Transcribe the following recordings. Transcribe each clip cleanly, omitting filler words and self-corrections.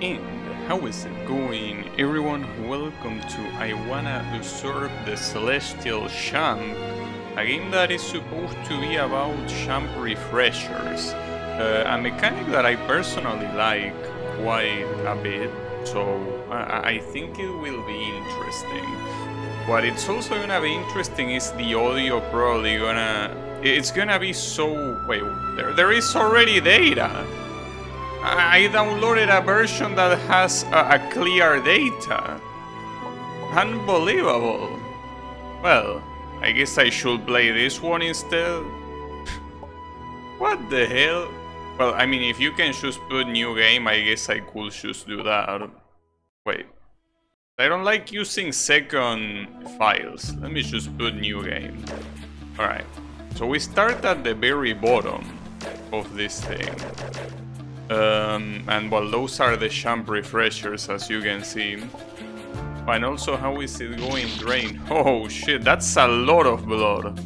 And how is it going, everyone? Welcome to I Wanna Usurp the Celestial Champ, a game that is supposed to be about champ refreshers, a mechanic that I personally like quite a bit, so I think it will be interesting. What it's also gonna be interesting is the audio probably it's gonna be so... wait, there is already data! I downloaded a version that has a clear data. Unbelievable. Well, I guess I should play this one instead. What the hell? Well, I mean, if you can just put new game, I guess I could just do that. Wait. I don't like using second files. Let me just put new game. Alright. So we start at the very bottom of this thing. And well, those are the champ refreshers, as you can see. And also, how is it going drain? Oh shit, that's a lot of blood.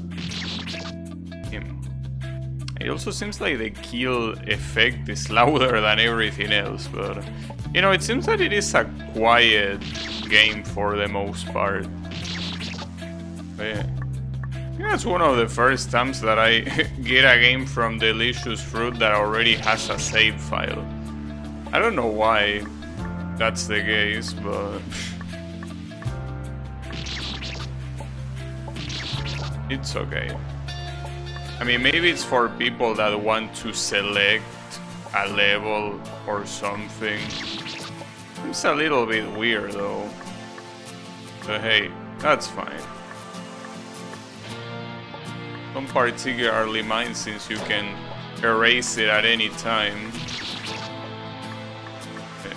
It also seems like the kill effect is louder than everything else, but you know, it seems that it is a quiet game for the most part. But yeah. I think that's one of the first times that I get a game from Delicious Fruit that already has a save file. I don't know why that's the case, but it's okay. I mean, maybe it's for people that want to select a level or something. It's a little bit weird though. But hey, that's fine. Don't particularly mind since you can erase it at any time. Okay.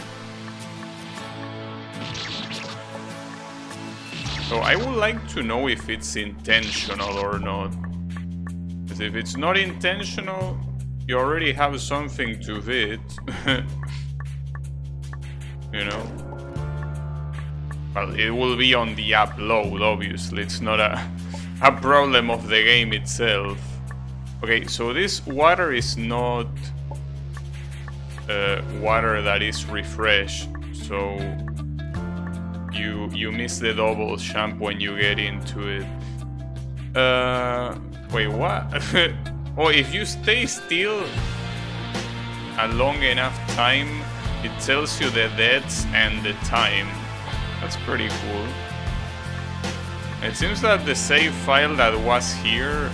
So I would like to know if it's intentional or not. Because if it's not intentional, you already have something to it. You know? Well, it will be on the upload, obviously. It's not a problem of the game itself. Okay, so this water is not water that is refreshed, so you miss the double champ when you get into it. Wait, what? Oh, if you stay still a long enough time, it tells you the deaths and the time. That's pretty cool. It seems that the save file that was here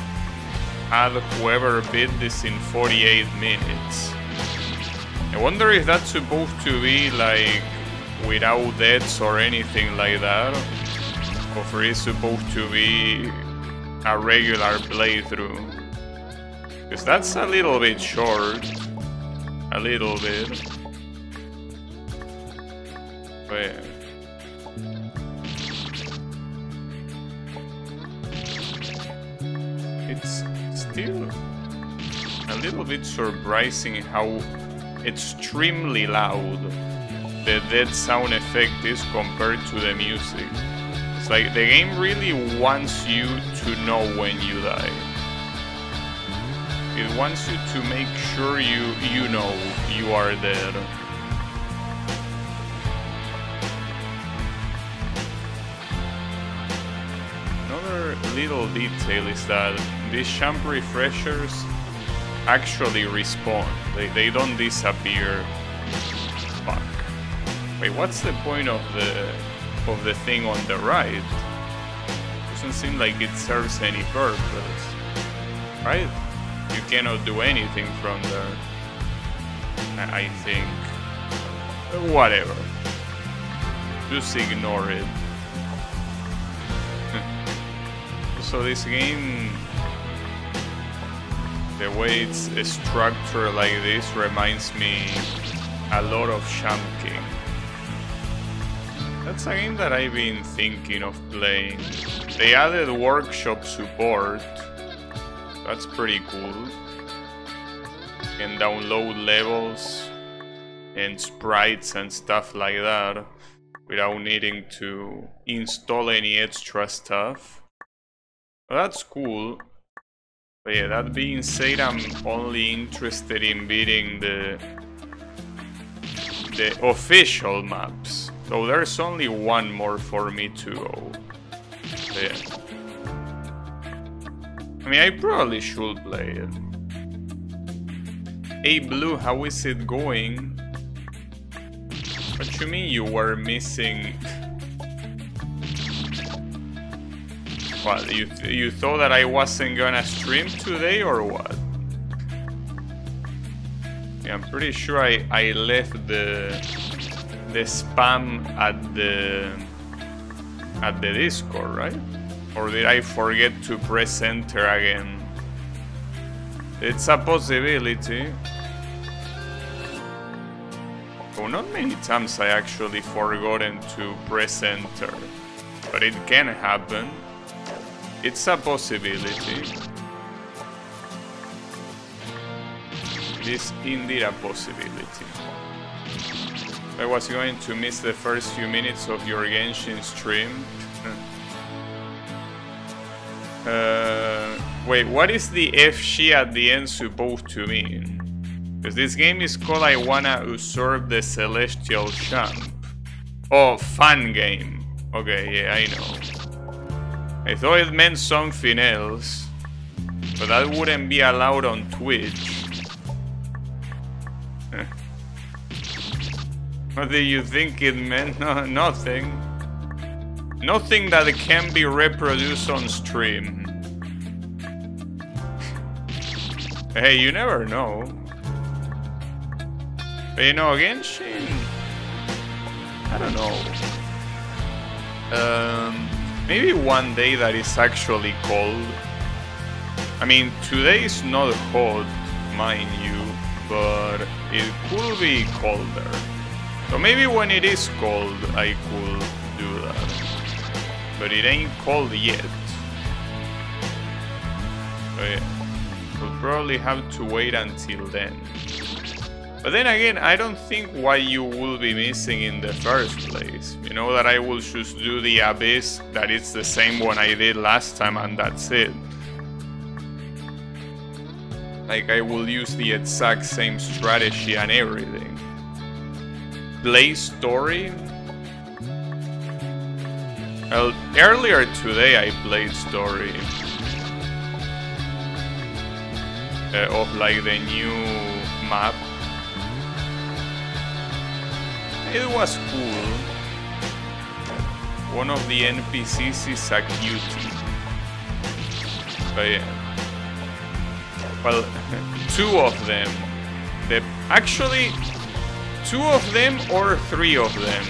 had whoever beat this in 48 minutes. I wonder if that's supposed to be like without deaths or anything like that, or if it's supposed to be a regular playthrough. Because that's a little bit short. A little bit. But yeah. It's still a little bit surprising how extremely loud the dead sound effect is compared to the music. It's like the game really wants you to know when you die. It wants you to make sure you know you are dead. Another little detail is that these champ refreshers actually respawn. They don't disappear. Fuck. Wait, what's the point of the thing on the right? Doesn't seem like it serves any purpose. Right? You cannot do anything from there. I think. Whatever. Just ignore it. So this game, the way it's structured like this reminds me a lot of Champ King. That's a game that I've been thinking of playing. They added workshop support. That's pretty cool. You can download levels and sprites and stuff like that without needing to install any extra stuff. Well, that's cool. But yeah, that being said, I'm only interested in beating the the official maps. So there's only one more for me to go. Yeah. I mean, I probably should play it. Hey Blue, how is it going? What you mean you were missing? What, you thought that I wasn't gonna stream today or what? Yeah, I'm pretty sure I left the spam at the Discord, right? Or did I forget to press enter again? It's a possibility. Oh, not many times I actually forgotten to press enter, but it can happen. It's a possibility. It is indeed a possibility. I was going to miss the first few minutes of your Genshin stream. Wait, what is the FG at the end supposed to mean? Because this game is called I Wanna Usurp the Celestial Champ. Oh, fun game. Okay, yeah, I know. I thought it meant something else, but that wouldn't be allowed on Twitch. What do you think it meant? No, nothing. Nothing that can be reproduced on stream. Hey, you never know. But you know, Genshin... I don't know. Maybe one day that is actually cold. I mean, today is not hot, mind you, but it could be colder. So maybe when it is cold, I could do that. But it ain't cold yet. So yeah, we'll probably have to wait until then. But then again, I don't think why you will be missing in the first place. You know that I will just do the Abyss, that it's the same one I did last time and that's it. Like I will use the exact same strategy and everything. Play story? Well, earlier today I played story. Of like the new map. It was cool. One of the NPCs is a cutie. But yeah. Well, two of them. Actually, two of them or three of them,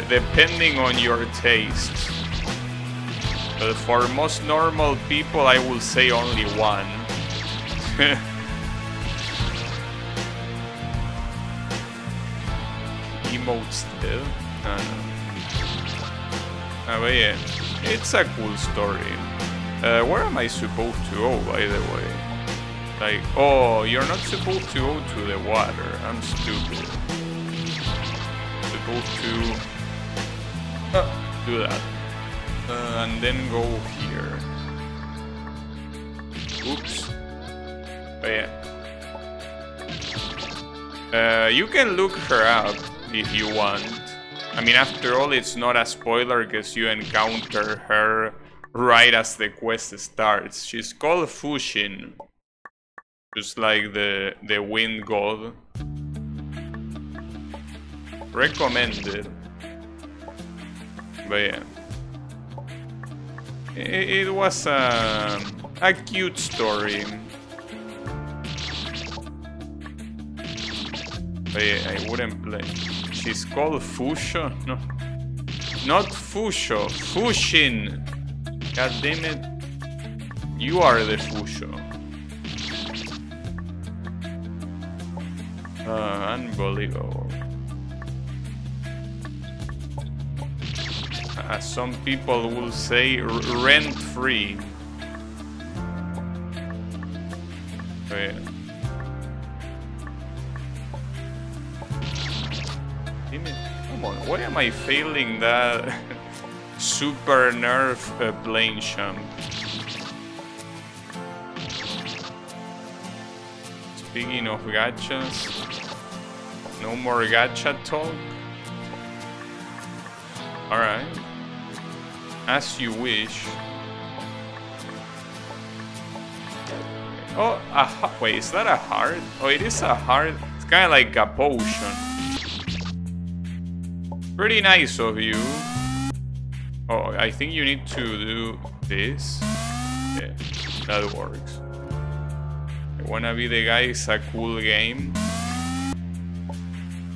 depending on your taste. But for most normal people, I will say only one. Emote still? But yeah, it's a cool story. Where am I supposed to go, by the way? Like, oh, you're not supposed to go to the water. I'm stupid. Supposed to do that. And then go here. Oops. But yeah. You can look her up if you want. I mean, after all, it's not a spoiler because you encounter her right as the quest starts. She's called Fushin. Just like the wind god. Recommended. But yeah. It was a cute story. But yeah, I wouldn't play. She's called Fusho? No. Not Fusho. Fushin! God damn it. You are the Fusho. Unbelievable. As some people will say, rent-free. Oh, yeah. Come on, why am I failing that super nerf plane jump? Speaking of gachas, No more gacha talk. Alright. As you wish. Oh, wait, is that a heart? Oh, it is a heart. It's kind of like a potion. Pretty nice of you. Oh, I think you need to do this. Yeah, that works. I Wanna Be the Guy is a cool game.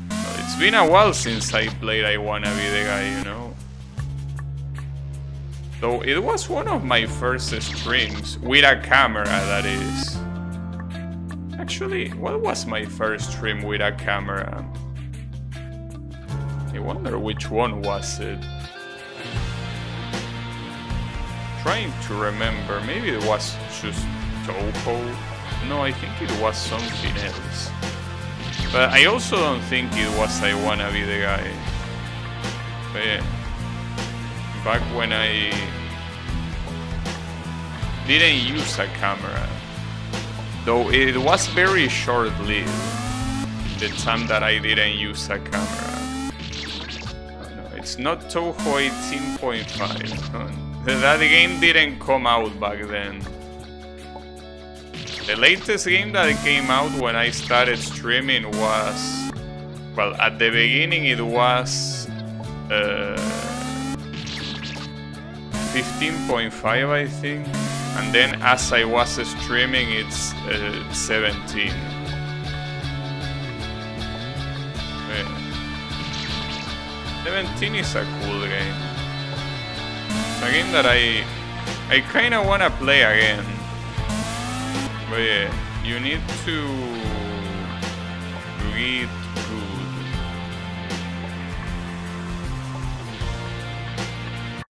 Well, it's been a while since I played I Wanna Be the Guy, you know. Though it was one of my first streams, with a camera, that is. Actually, what was my first stream with a camera? I wonder which one was it. Trying to remember, maybe it was just Toho. No, I think it was something else. But I also don't think it was I Wanna Be the Guy. But yeah. Back when I didn't use a camera, though it was very short-lived, the time that I didn't use a camera. Oh, no, it's not Toho 18.5. That game didn't come out back then. The latest game that came out when I started streaming was, well, at the beginning it was 15.5, I think, and then as I was streaming it's 17. Yeah. 17 is a cool game. It's a game that I kinda wanna play again. But yeah, you need to eat good.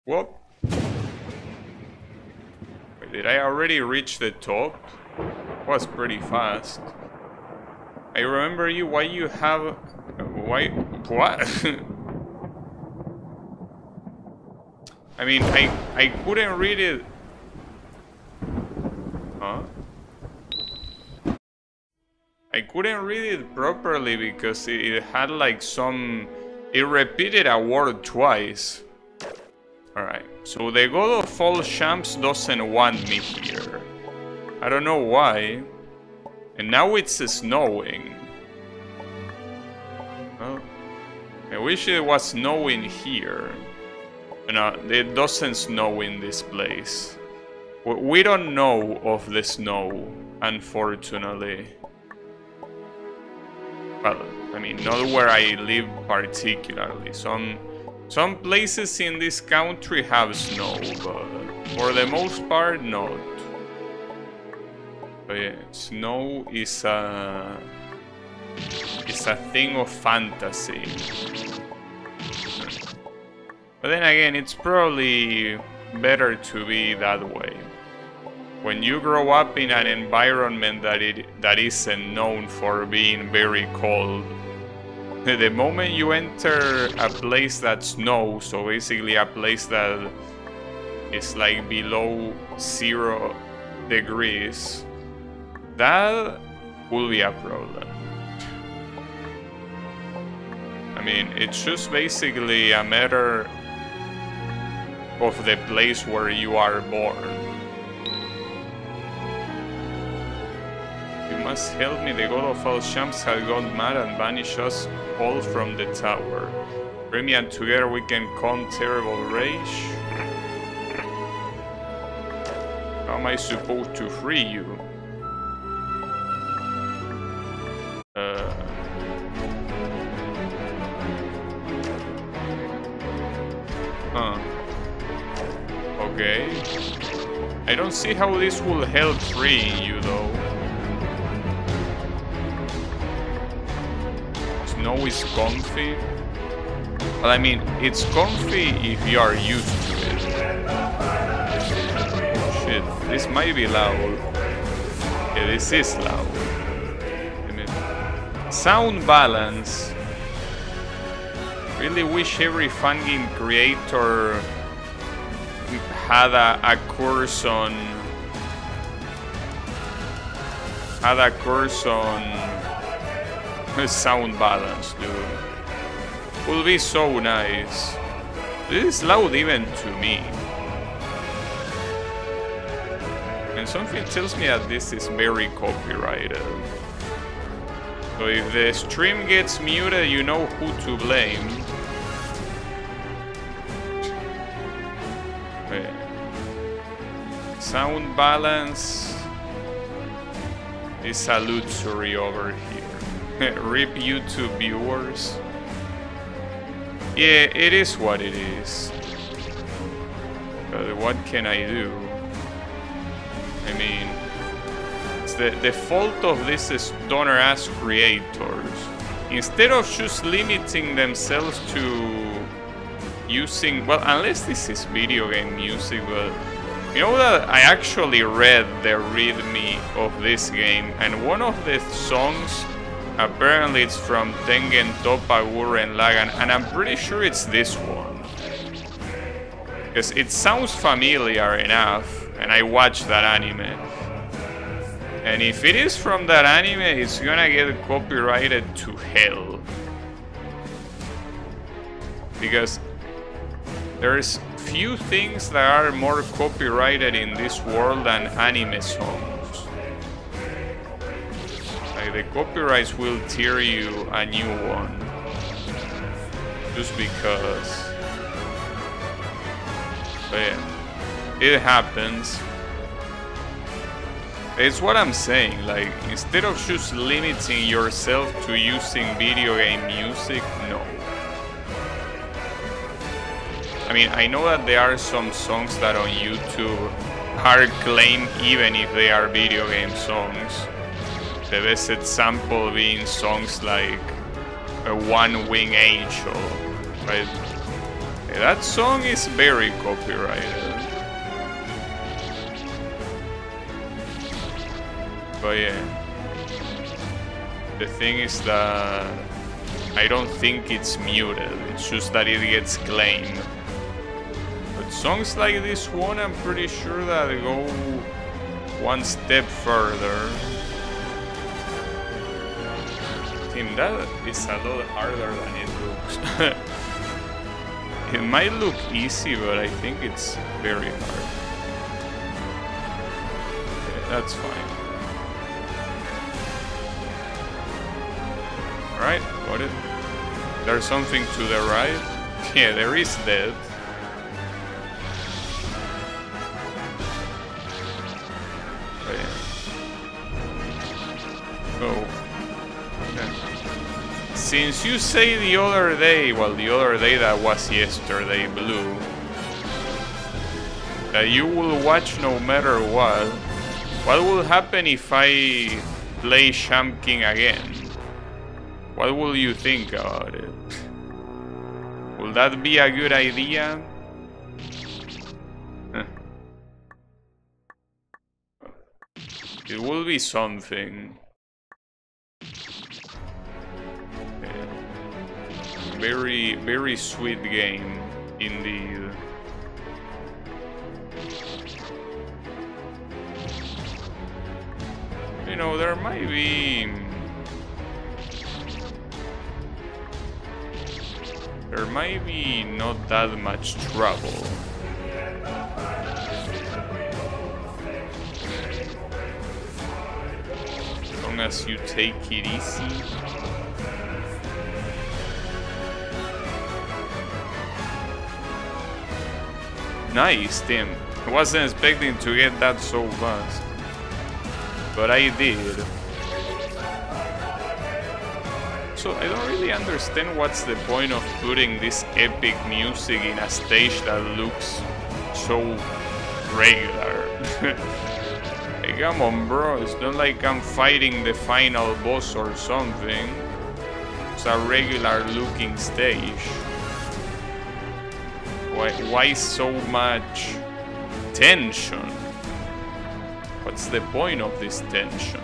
Whoop. Wait, did I already reach the top? It was pretty fast. I remember you, why you have... Why... What? I mean, I couldn't read it... Huh? I couldn't read it properly because it had like some... It repeated a word twice. Alright, so the God of All Champs doesn't want me here. I don't know why. And now it's snowing. Well, I wish it was snowing here. No, it doesn't snow in this place. We don't know of the snow, unfortunately. Well, I mean, not where I live particularly. Some places in this country have snow, but for the most part, not. But yeah, snow is a thing of fantasy. But then again, it's probably better to be that way. When you grow up in an environment that isn't known for being very cold, the moment you enter a place that snows, so basically a place that is like below 0 degrees, that will be a problem. I mean, it's just basically a matter of the place where you are born. You must help me, the God of all champs has gone mad and banished us all from the tower. Free me and together we can calm terrible rage. How am I supposed to free you? Okay. I don't see how this will help freeing you though. Snow is comfy. Well, I mean, it's comfy if you are used to it. Shit, this might be loud. Yeah, this is loud. I mean, sound balance. Really wish every fan game creator had a course on sound balance, dude. Will be so nice. This is loud even to me. And something tells me that this is very copyrighted. So if the stream gets muted, you know who to blame. Okay. Sound balance is a luxury over here. RIP YouTube viewers. Yeah, it is what it is. But what can I do? I mean, it's the fault of these stoner-ass creators. Instead of just limiting themselves to using... Well, unless this is video game music, but... You know that I actually read the readme of this game, and one of the songs, apparently it's from Tengen Toppa Gurren Lagann, and I'm pretty sure it's this one. Because it sounds familiar enough, and I watched that anime. And if it is from that anime, it's gonna get copyrighted to hell. Because there's few things that are more copyrighted in this world than anime songs. Like, the copyrights will tear you a new one. Just because. But yeah, it happens. It's what I'm saying, like, instead of just limiting yourself to using video game music, no. I mean, I know that there are some songs that on YouTube are claimed even if they are video game songs. The best example being songs like One Wing Angel, right? That song is very copyrighted. But yeah, the thing is that I don't think it's muted, it's just that it gets claimed. But songs like this one, I'm pretty sure that go one step further. Team, that is a lot harder than it looks. It might look easy, but I think it's very hard. Okay, that's fine. Alright, got it. There's something to the right. Yeah, there is that. Since you say the other day, well, the other day that was yesterday, Blue, that you will watch no matter what will happen if I play Sham King again? What will you think about it? Will that be a good idea? It will be something. Very, very sweet game, indeed. You know, there might be... There might be not that much trouble. As long as you take it easy. Nice, Tim. I wasn't expecting to get that so fast. But I did. So I don't really understand what's the point of putting this epic music in a stage that looks so regular. Hey, come on, bro. It's not like I'm fighting the final boss or something. It's a regular looking stage. Why so much tension? What's the point of this tension?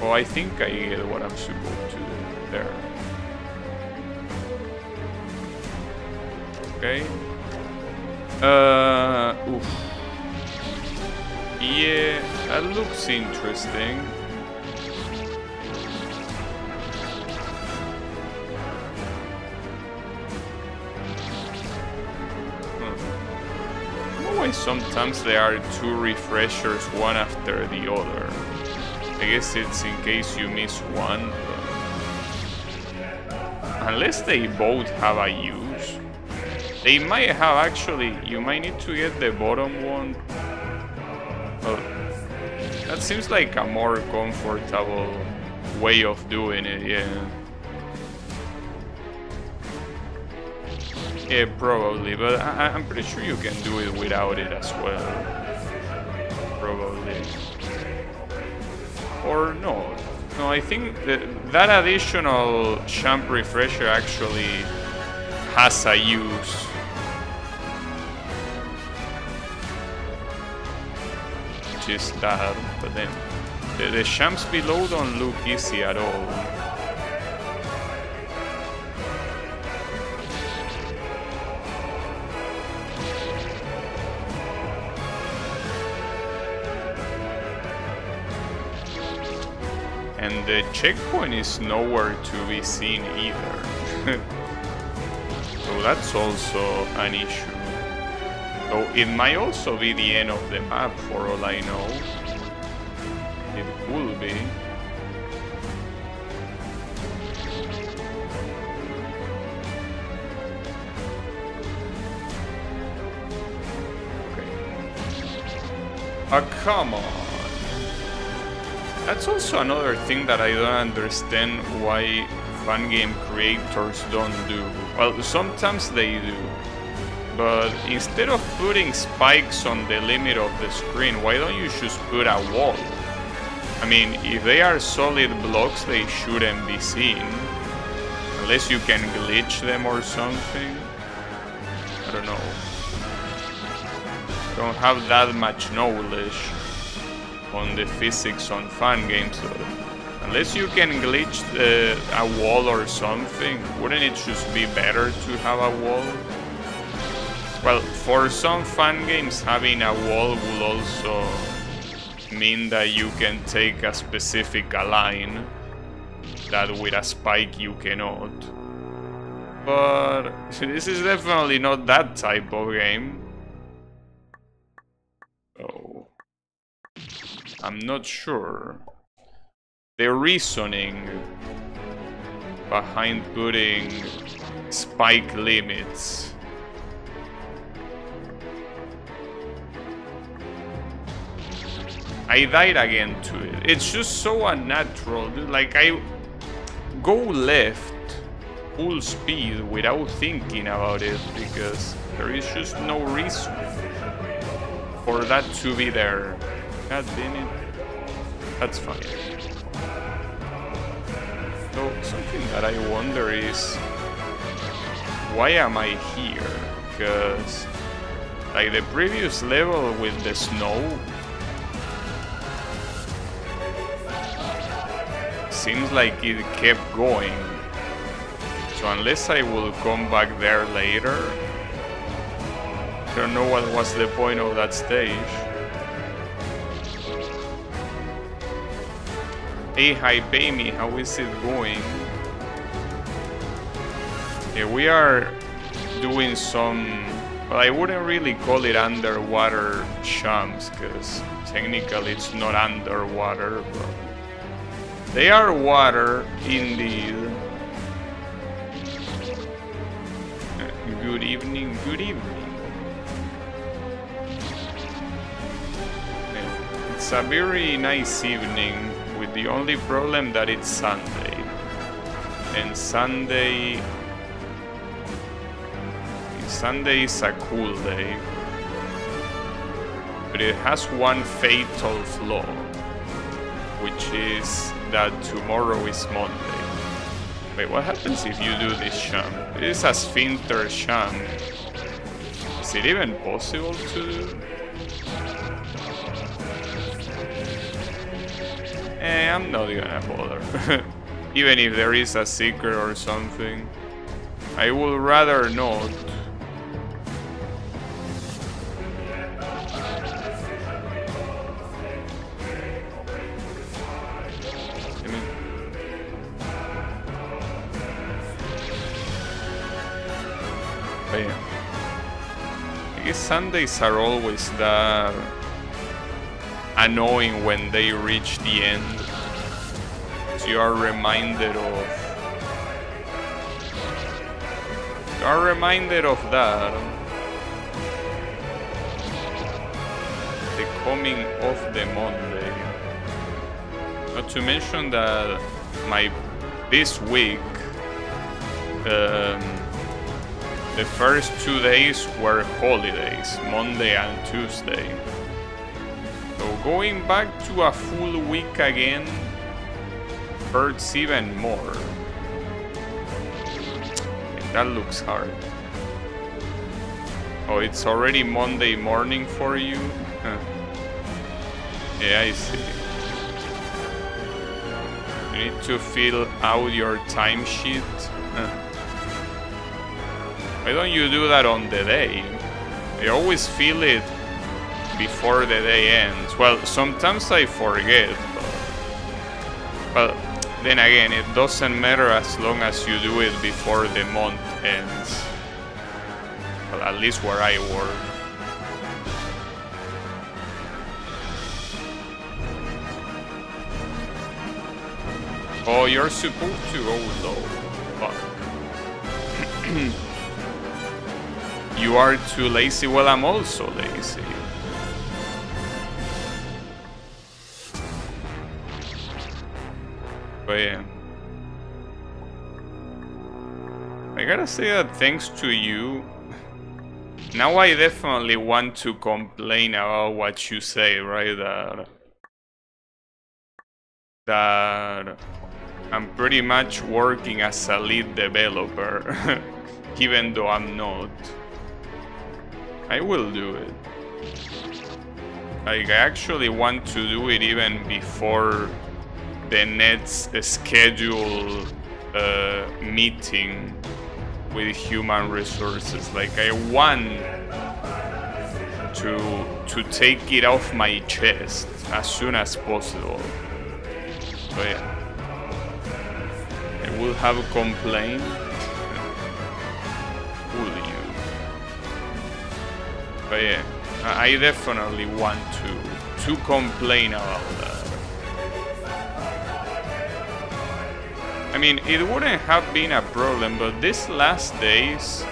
Oh, I think I get what I'm supposed to do there. Okay. Oof. Yeah, that looks interesting. why sometimes there are 2 refreshers, one after the other. I guess it's in case you miss one. Unless they both have a use. They might have actually... You might need to get the bottom one. Well, that seems like a more comfortable way of doing it, yeah. Yeah, probably, but I'm pretty sure you can do it without it as well. Probably. Or no. No, I think that additional champ refresher actually has a use. Which is that, but then the champs below don't look easy at all. And the checkpoint is nowhere to be seen either. So that's also an issue. So it might also be the end of the map for all I know. It could be. Okay. Oh, come on. That's also another thing that I don't understand why fan game creators don't do. Well, sometimes they do. But instead of putting spikes on the limit of the screen, why don't you just put a wall? I mean, if they are solid blocks, they shouldn't be seen. Unless you can glitch them or something. I don't know. I don't have that much knowledge on the physics on fan games, so unless you can glitch a wall or something, wouldn't it just be better to have a wall? Well, for some fan games, having a wall will also mean that you can take a specific line that with a spike you cannot. But this is definitely not that type of game. So I'm not sure the reasoning behind putting spike limits. I died again to it. It's just so unnatural, dude. Like, I go left full speed without thinking about it because there is just no reason for that to be there. God damn it. That's fine. So, something that I wonder is, why am I here? Because, like the previous level with the snow, seems like it kept going. So unless I will come back there later, I don't know what was the point of that stage. Hey, hi, Baby, how is it going? Yeah, we are doing some... Well, I wouldn't really call it underwater champs, because technically it's not underwater, but... They are water, indeed. Good evening, good evening. It's a very nice evening, with the only problem that it's Sunday. And Sunday is a cool day. But it has one fatal flaw, which is that tomorrow is Monday. Wait, what happens if you do this champ? This is a sphincter champ. Is it even possible to do? I'm not gonna bother. Even if there is a secret or something, I would rather not. guess Sundays are always that annoying when they reach the end. So you are reminded of that. The coming of the Monday. Not to mention that this week, the first 2 days were holidays, Monday and Tuesday. So going back to a full week again hurts even more. And that looks hard. Oh, it's already Monday morning for you? Huh. Yeah, I see. You need to fill out your timesheet. Huh. Why don't you do that on the day? I always feel it before the day ends. Well, sometimes I forget, but then again, it doesn't matter as long as you do it before the month ends. Well, at least where I work. Oh, you're supposed to go low. Fuck. You are too lazy? Well, I'm also lazy. But yeah. I gotta say that thanks to you, now I definitely want to complain about what you say, right? That I'm pretty much working as a lead developer, even though I'm not. I will do it. Like, I actually want to do it even before the next scheduled meeting with human resources. Like, I want to take it off my chest as soon as possible. So yeah, I will have a complaint. Will you? But yeah, I definitely want to complain about that. I mean, it wouldn't have been a problem, but these last days,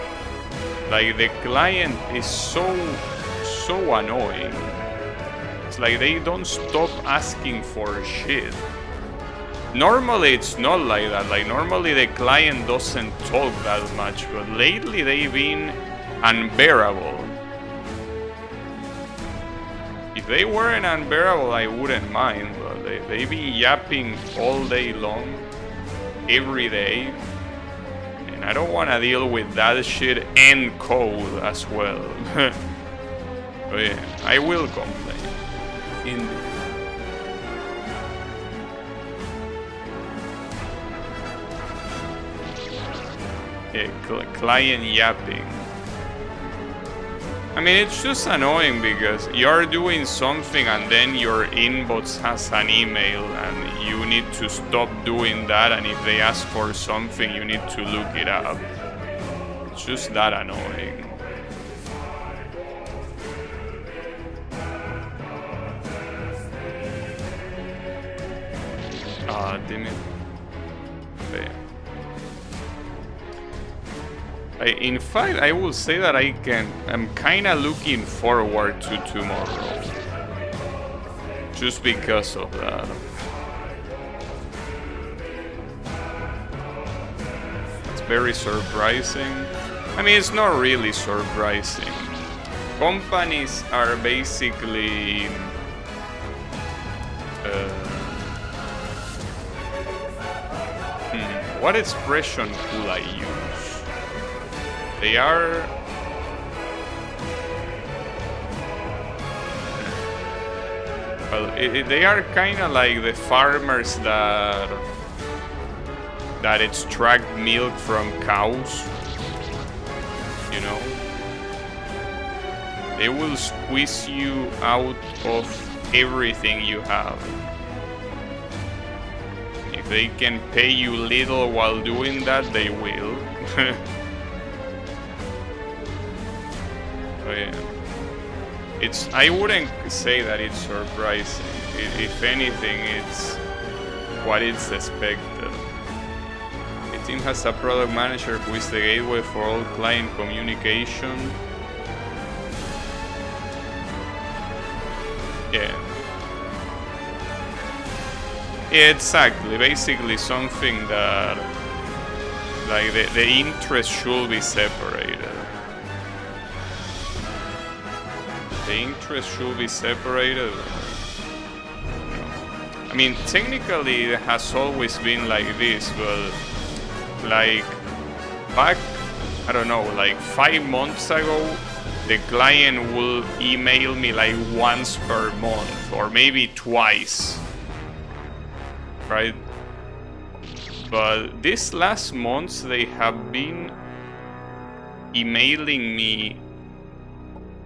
like, the client is so annoying. It's like they don't stop asking for shit. Normally it's not like that. Like, normally the client doesn't talk that much, but lately they've been unbearable. If they weren't unbearable, I wouldn't mind, but they be yapping all day long, every day, and I don't want to deal with that shit and code as well. But yeah, I will complain. Indeed. Yeah, client yapping. I mean, it's just annoying because you're doing something and then your inbox has an email and you need to stop doing that, and if they ask for something you need to look it up. It's just that annoying. Ah, damn it. Okay. In fact, I will say that I'm kinda looking forward to tomorrow. Just because of that. It's very surprising. I mean, it's not really surprising. Companies are basically what expression could I use? They are well, they are kind of like the farmers that extract milk from cows, you know. They will squeeze you out of everything you have. If they can pay you little while doing that, they will. Oh yeah. I wouldn't say that it's surprising. If anything, it's what it's expected. The team has a product manager who is the gateway for all client communication. Yeah. Yeah, exactly. Basically something that like the interest should be separated. The interest should be separated. I mean, technically it has always been like this, but like back, I don't know, like 5 months ago, the client will email me like once per month or maybe twice, right? But these last months they have been emailing me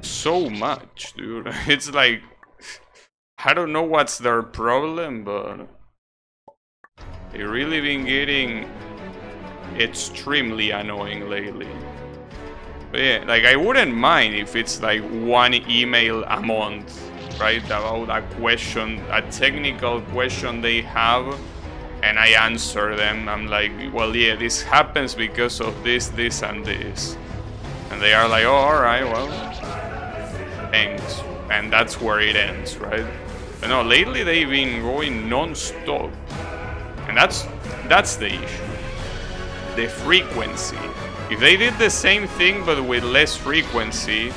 so much, dude. It's like, I don't know what's their problem, but they really been getting extremely annoying lately. But yeah, like I wouldn't mind if it's like one email a month, right, about a question, a technical question they have, and I answer them. I'm like, well, yeah, this happens because of this, this, and this. And they are like, oh, alright, well, thanks. And that's where it ends, right? But no, lately they've been going non-stop. And that's the issue. The frequency. If they did the same thing but with less frequency,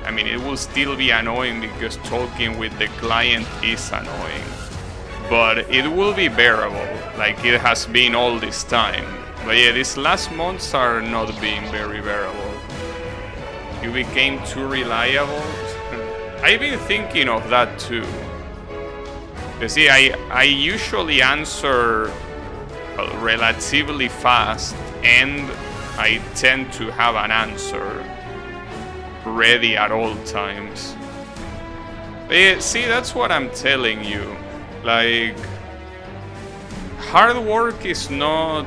I mean, it will still be annoying because talking with the client is annoying. But it will be bearable, like it has been all this time. But yeah, these last months are not being very bearable. You became too reliable. I've been thinking of that too. You see, I usually answer relatively fast, and I tend to have an answer ready at all times. But yeah, see, that's what I'm telling you. Like, hard work is not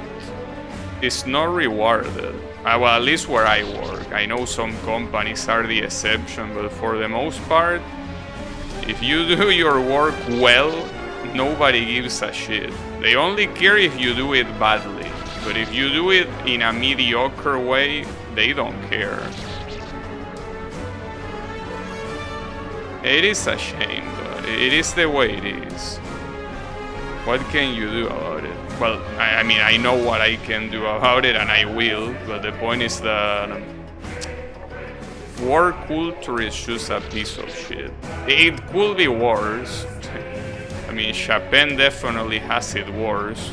rewarded. Well, at least where I work. I know some companies are the exception, but for the most part, if you do your work well, nobody gives a shit. They only care if you do it badly. But if you do it in a mediocre way, they don't care. It is a shame, but it is the way it is. What can you do about it? Well, I mean, I know what I can do about it, and I will, but the point is that work culture is just a piece of shit. It could be worse. I mean, Japan definitely has it worse.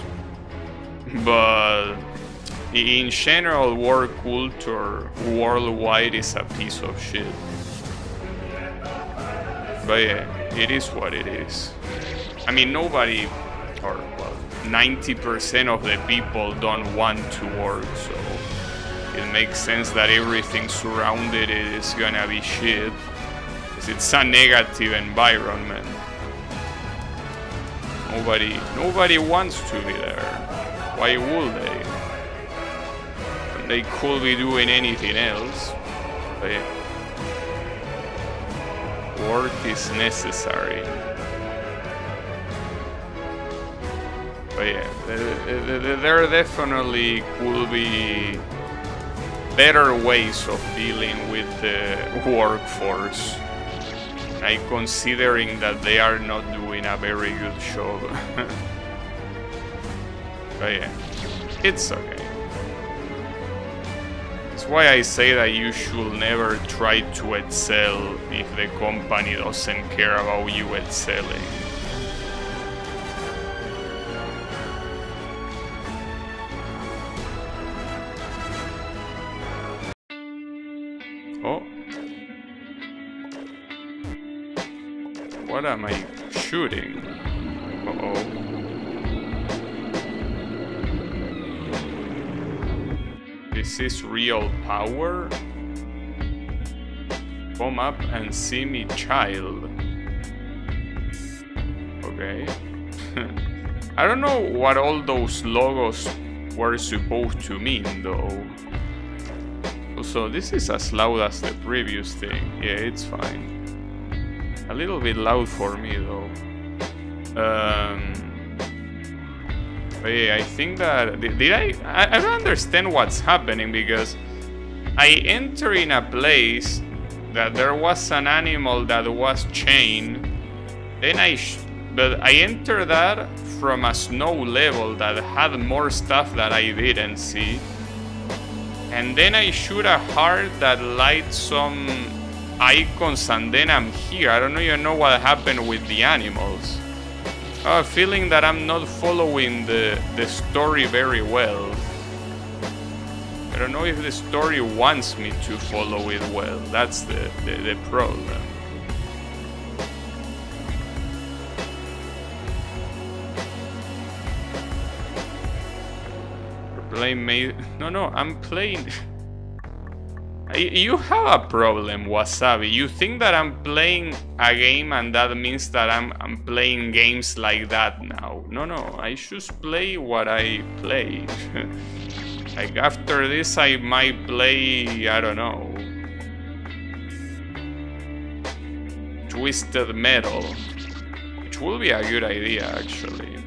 But in general, work culture worldwide is a piece of shit. But yeah, it is what it is. I mean, nobody, or well, 90% of the people don't want to work, so it makes sense that everything surrounded it is gonna be shit, because it's a negative environment. Nobody wants to be there. Why would they? They could be doing anything else. But yeah. Work is necessary. But yeah, there definitely could be better ways of dealing with the workforce. I'm considering that they are not doing a very good job. But yeah, it's okay. That's why I say that you should never try to excel if the company doesn't care about you excelling. Oh. What am I shooting? Uh-oh. This is real power? Come up and see me, child. Okay. I don't know what all those logos were supposed to mean, though. Also, this is as loud as the previous thing. Yeah, it's fine. A little bit loud for me though. But yeah, I think that I don't understand what's happening, because I enter in a place that there was an animal that was chained. Then but I enter that from a snow level that had more stuff that I didn't see. And then I shoot a heart that lights some icons, and then I'm here. I don't even know what happened with the animals. I have a feeling that I'm not following the story very well. I don't know if the story wants me to follow it well. That's the problem. No, I'm playing. You have a problem, Wasabi. You think that I'm playing a game and that means that I'm playing games like that now. No, I should play what I play. Like after this I might play, I don't know, Twisted Metal, which will be a good idea actually.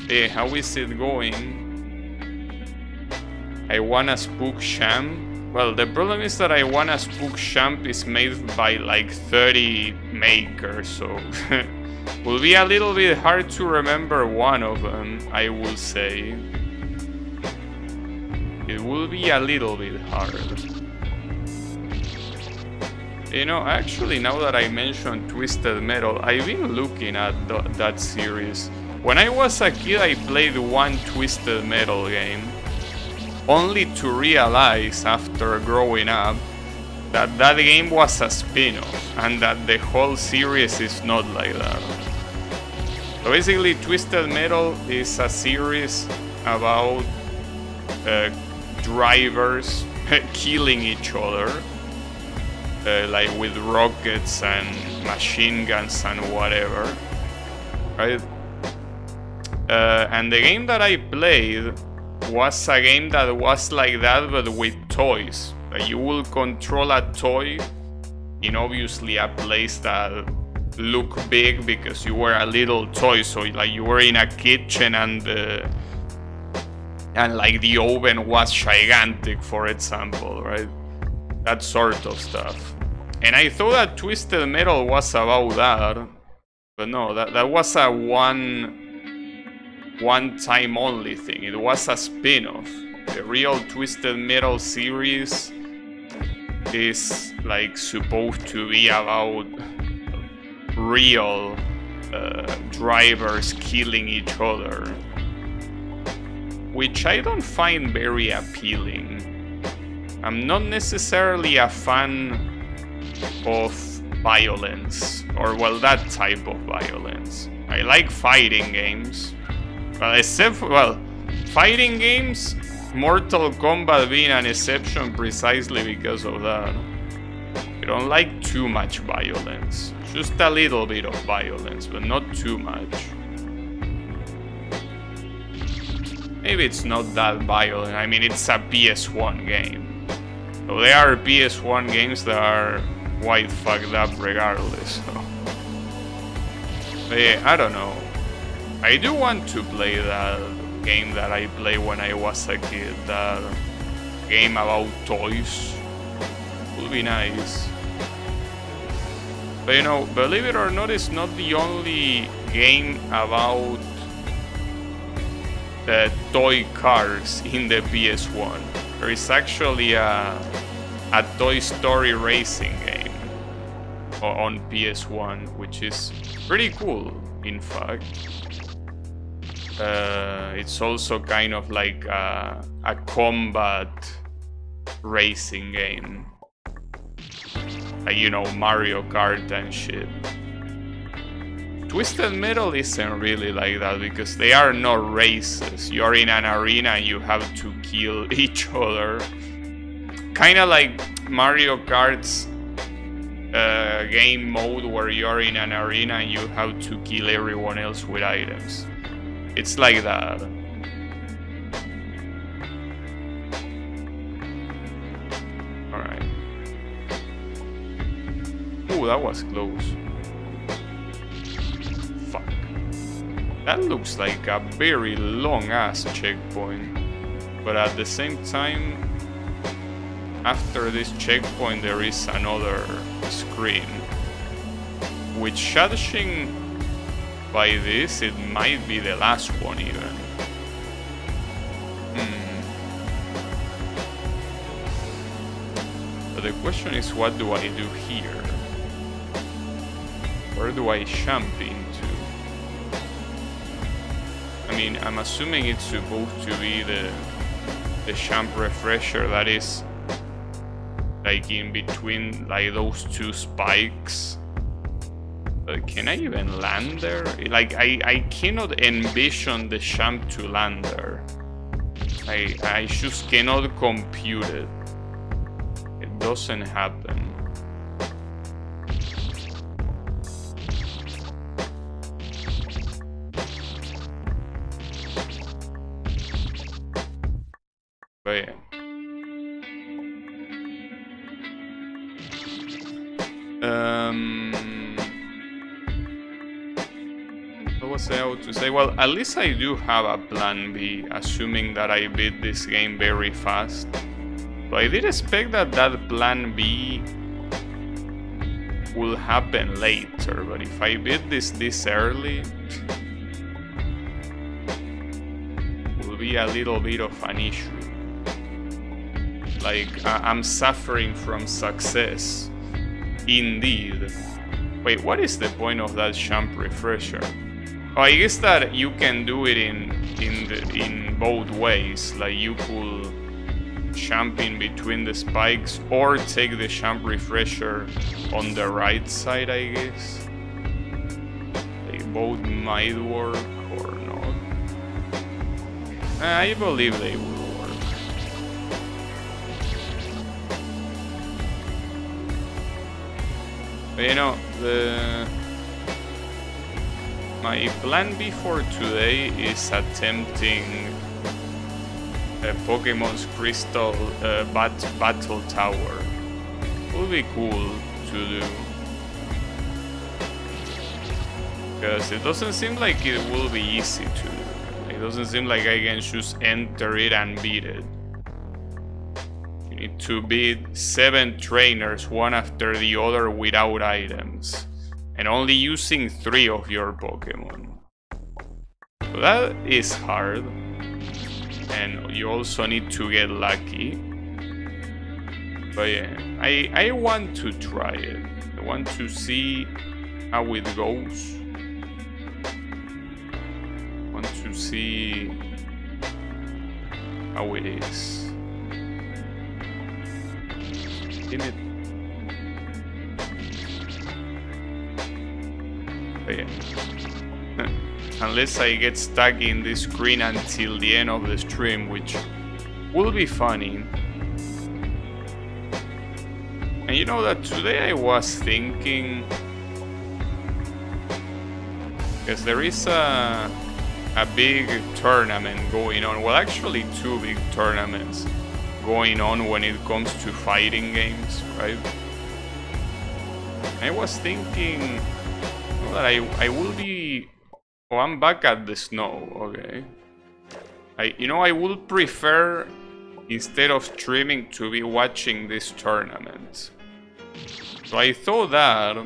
Hey, how is it going? I want a Spook Champ. Well, the problem is that I want a Spook Champ is made by like 30 makers, so will be a little bit hard to remember one of them, I will say. It will be a little bit hard. You know, actually, now that I mentioned Twisted Metal, I've been looking at that series. When I was a kid, I played one Twisted Metal game, only to realize after growing up that that game was a spin-off and that the whole series is not like that. So basically, Twisted Metal is a series about drivers killing each other, like with rockets and machine guns and whatever, right? And the game that I played was a game that was like that, but with toys. Like you will control a toy in obviously a place that look big because you were a little toy. So like you were in a kitchen and like the oven was gigantic, for example, right? That sort of stuff. And I thought that Twisted Metal was about that, but no, that was a one-time only thing. It was a spin-off. The real Twisted Metal series is like supposed to be about real drivers killing each other, which I don't find very appealing. I'm not necessarily a fan of violence, or well, that type of violence. I like fighting games. Well, except for, well, fighting games, Mortal Kombat being an exception precisely because of that. I don't like too much violence. Just a little bit of violence, but not too much. Maybe it's not that violent. I mean, it's a PS1 game. So there are PS1 games that are quite fucked up regardless. So. But yeah, I don't know. I do want to play that game that I played when I was a kid, that game about toys. Would be nice. But you know, believe it or not, it's not the only game about the toy cars in the PS1. There is actually a Toy Story racing game on PS1, which is pretty cool, in fact. It's also kind of like a combat racing game, like, you know, Mario Kart and shit. Twisted Metal isn't really like that because they are not races. You're in an arena and you have to kill each other. Kinda like Mario Kart's game mode where you're in an arena and you have to kill everyone else with items. It's like that. Oh, that was close. Fuck. That looks like a very long-ass checkpoint. But at the same time, after this checkpoint there is another screen. Which, judging by this, it might be the last one even. But the question is, what do I do here? Where do I jump into? I mean, I'm assuming it's supposed to be the jump refresher that is like in between like those two spikes. But can I even land there? Like I cannot envision the jump to land there. I just cannot compute it. It doesn't happen. But yeah. What was I about to say? Well, at least I do have a plan B, assuming that I beat this game very fast. So I did expect that that plan B will happen later, but if I beat this early, it will be a little bit of an issue. Like, I'm suffering from success. Indeed. Wait, what is the point of that jump refresher? Oh, I guess that you can do it in both ways. Like, you could jump in between the spikes or take the jump refresher on the right side, I guess. They both might work or not. I believe they will. But you know, my plan B for today is attempting Pokemon's Crystal Battle Tower. It would be cool to do. Because it doesn't seem like it will be easy to do. It doesn't seem like I can just enter it and beat it. You need to beat 7 trainers, one after the other, without items. And only using 3 of your Pokemon. So that is hard. And you also need to get lucky. But yeah, I want to try it. I want to see how it goes. I want to see how it is. In it. But yeah. Unless I get stuck in this screen until the end of the stream, which will be funny. And you know that today I was thinking, because there is a big tournament going on, well actually 2 big tournaments going on when it comes to fighting games, right? I was thinking that I will be... Oh, I'm back at the snow, okay. I would prefer, instead of streaming, to be watching this tournament. So I thought that,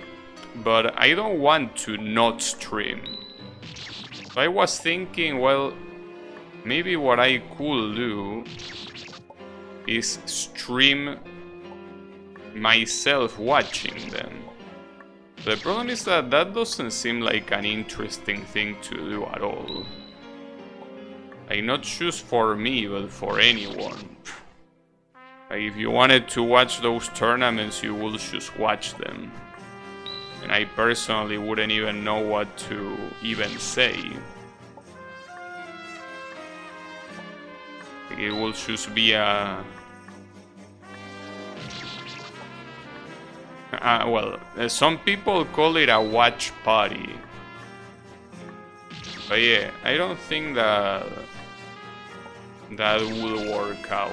but I don't want to not stream. So I was thinking, well, maybe what I could do is stream myself watching them. The problem is that that doesn't seem like an interesting thing to do at all. Like, not just for me, but for anyone. Like, if you wanted to watch those tournaments, you would just watch them. And I personally wouldn't even know what to even say. Like, it will just be a... well, some people call it a watch party. But yeah, I don't think that will work out.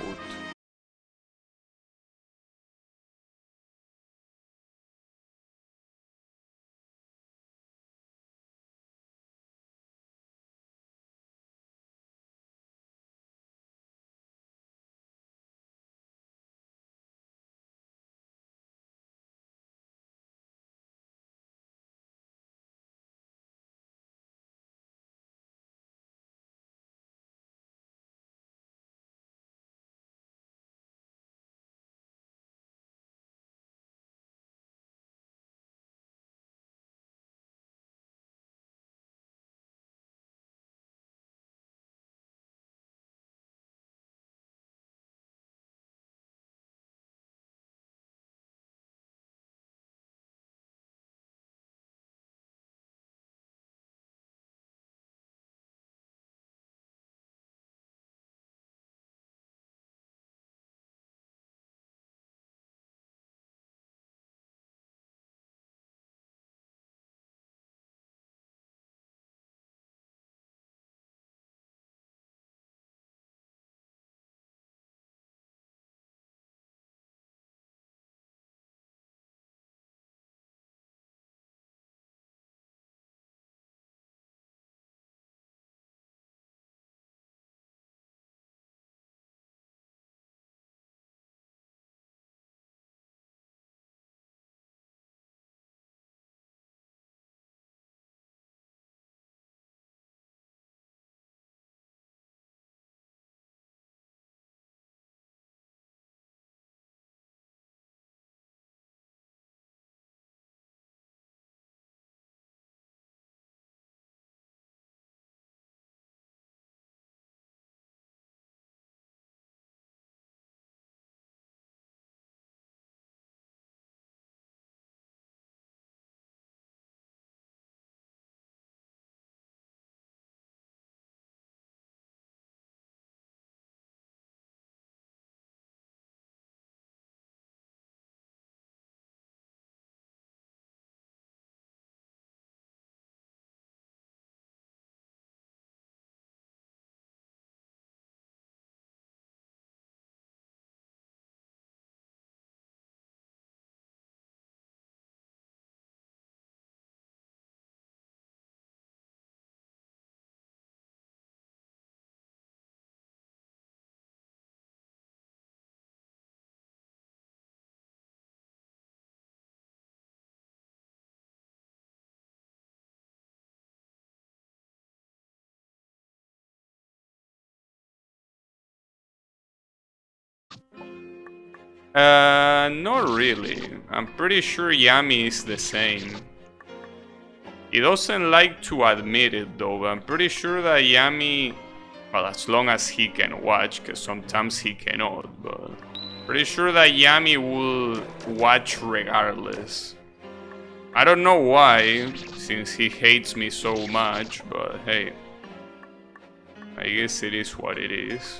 Not really. I'm pretty sure Yami is the same. He doesn't like to admit it though, but I'm pretty sure that Yami, well, as long as he can watch, because sometimes he cannot, but pretty sure that Yami will watch regardless. I don't know why, since he hates me so much, but hey, I guess it is what it is.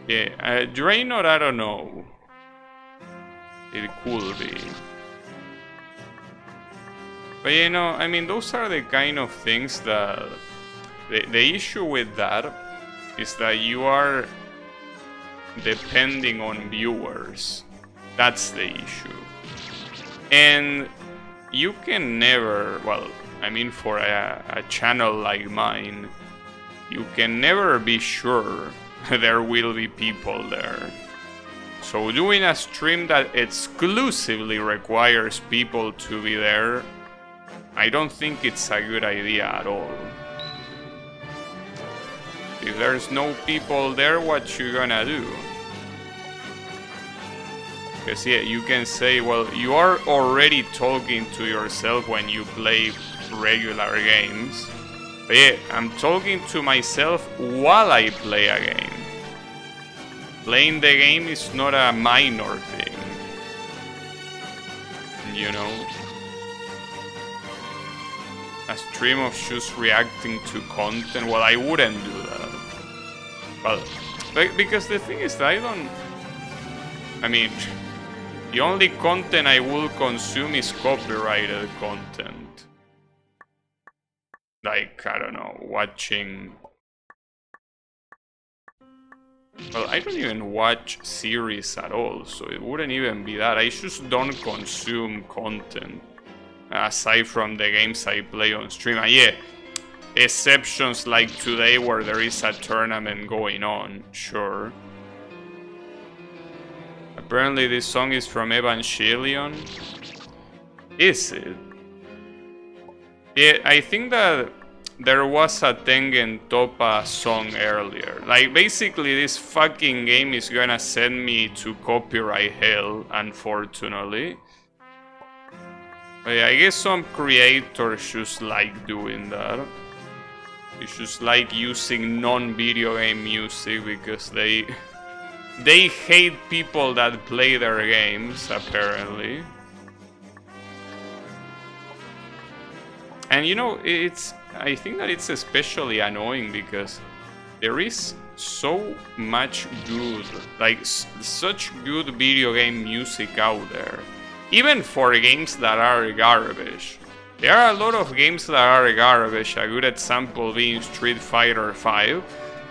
Yeah, Draenor, I don't know. It could be. But you know, I mean, those are the kind of things that... The issue with that is that you are depending on viewers. That's the issue. And you can never, well, I mean, for a channel like mine, you can never be sure there will be people there. So doing a stream that exclusively requires people to be there, I don't think it's a good idea at all. If there's no people there, what you gonna do? Because yeah, you can say, well, you are already talking to yourself when you play regular games. But yeah, I'm talking to myself while I play a game. Playing the game is not a minor thing, you know? A stream of just reacting to content, well, I wouldn't do that. Well, because the thing is that I mean, the only content I will consume is copyrighted content. Like, I don't know, watching... Well, I don't even watch series at all, so it wouldn't even be that. I just don't consume content, aside from the games I play on stream. And yeah, exceptions like today where there is a tournament going on, sure. Apparently this song is from Evangelion. Is it? Yeah, I think that there was a Tengen Toppa song earlier. Like, basically this fucking game is gonna send me to copyright hell, unfortunately. But yeah, I guess some creators just like doing that. It's just like using non-video game music because they hate people that play their games, apparently. And you know, I think that it's especially annoying because there is so much good, like such good video game music out there. Even for games that are garbage. There are a lot of games that are garbage, a good example being Street Fighter V.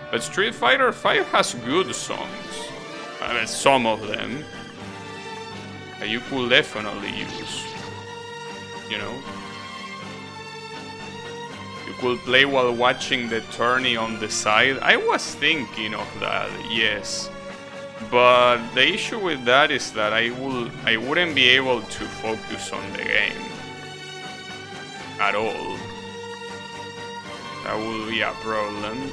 But Street Fighter V has good songs. I mean, some of them. That you could definitely use. You know? You could play while watching the tourney on the side. I was thinking of that, yes. But the issue with that is that I wouldn't be able to focus on the game at all. That would be a problem.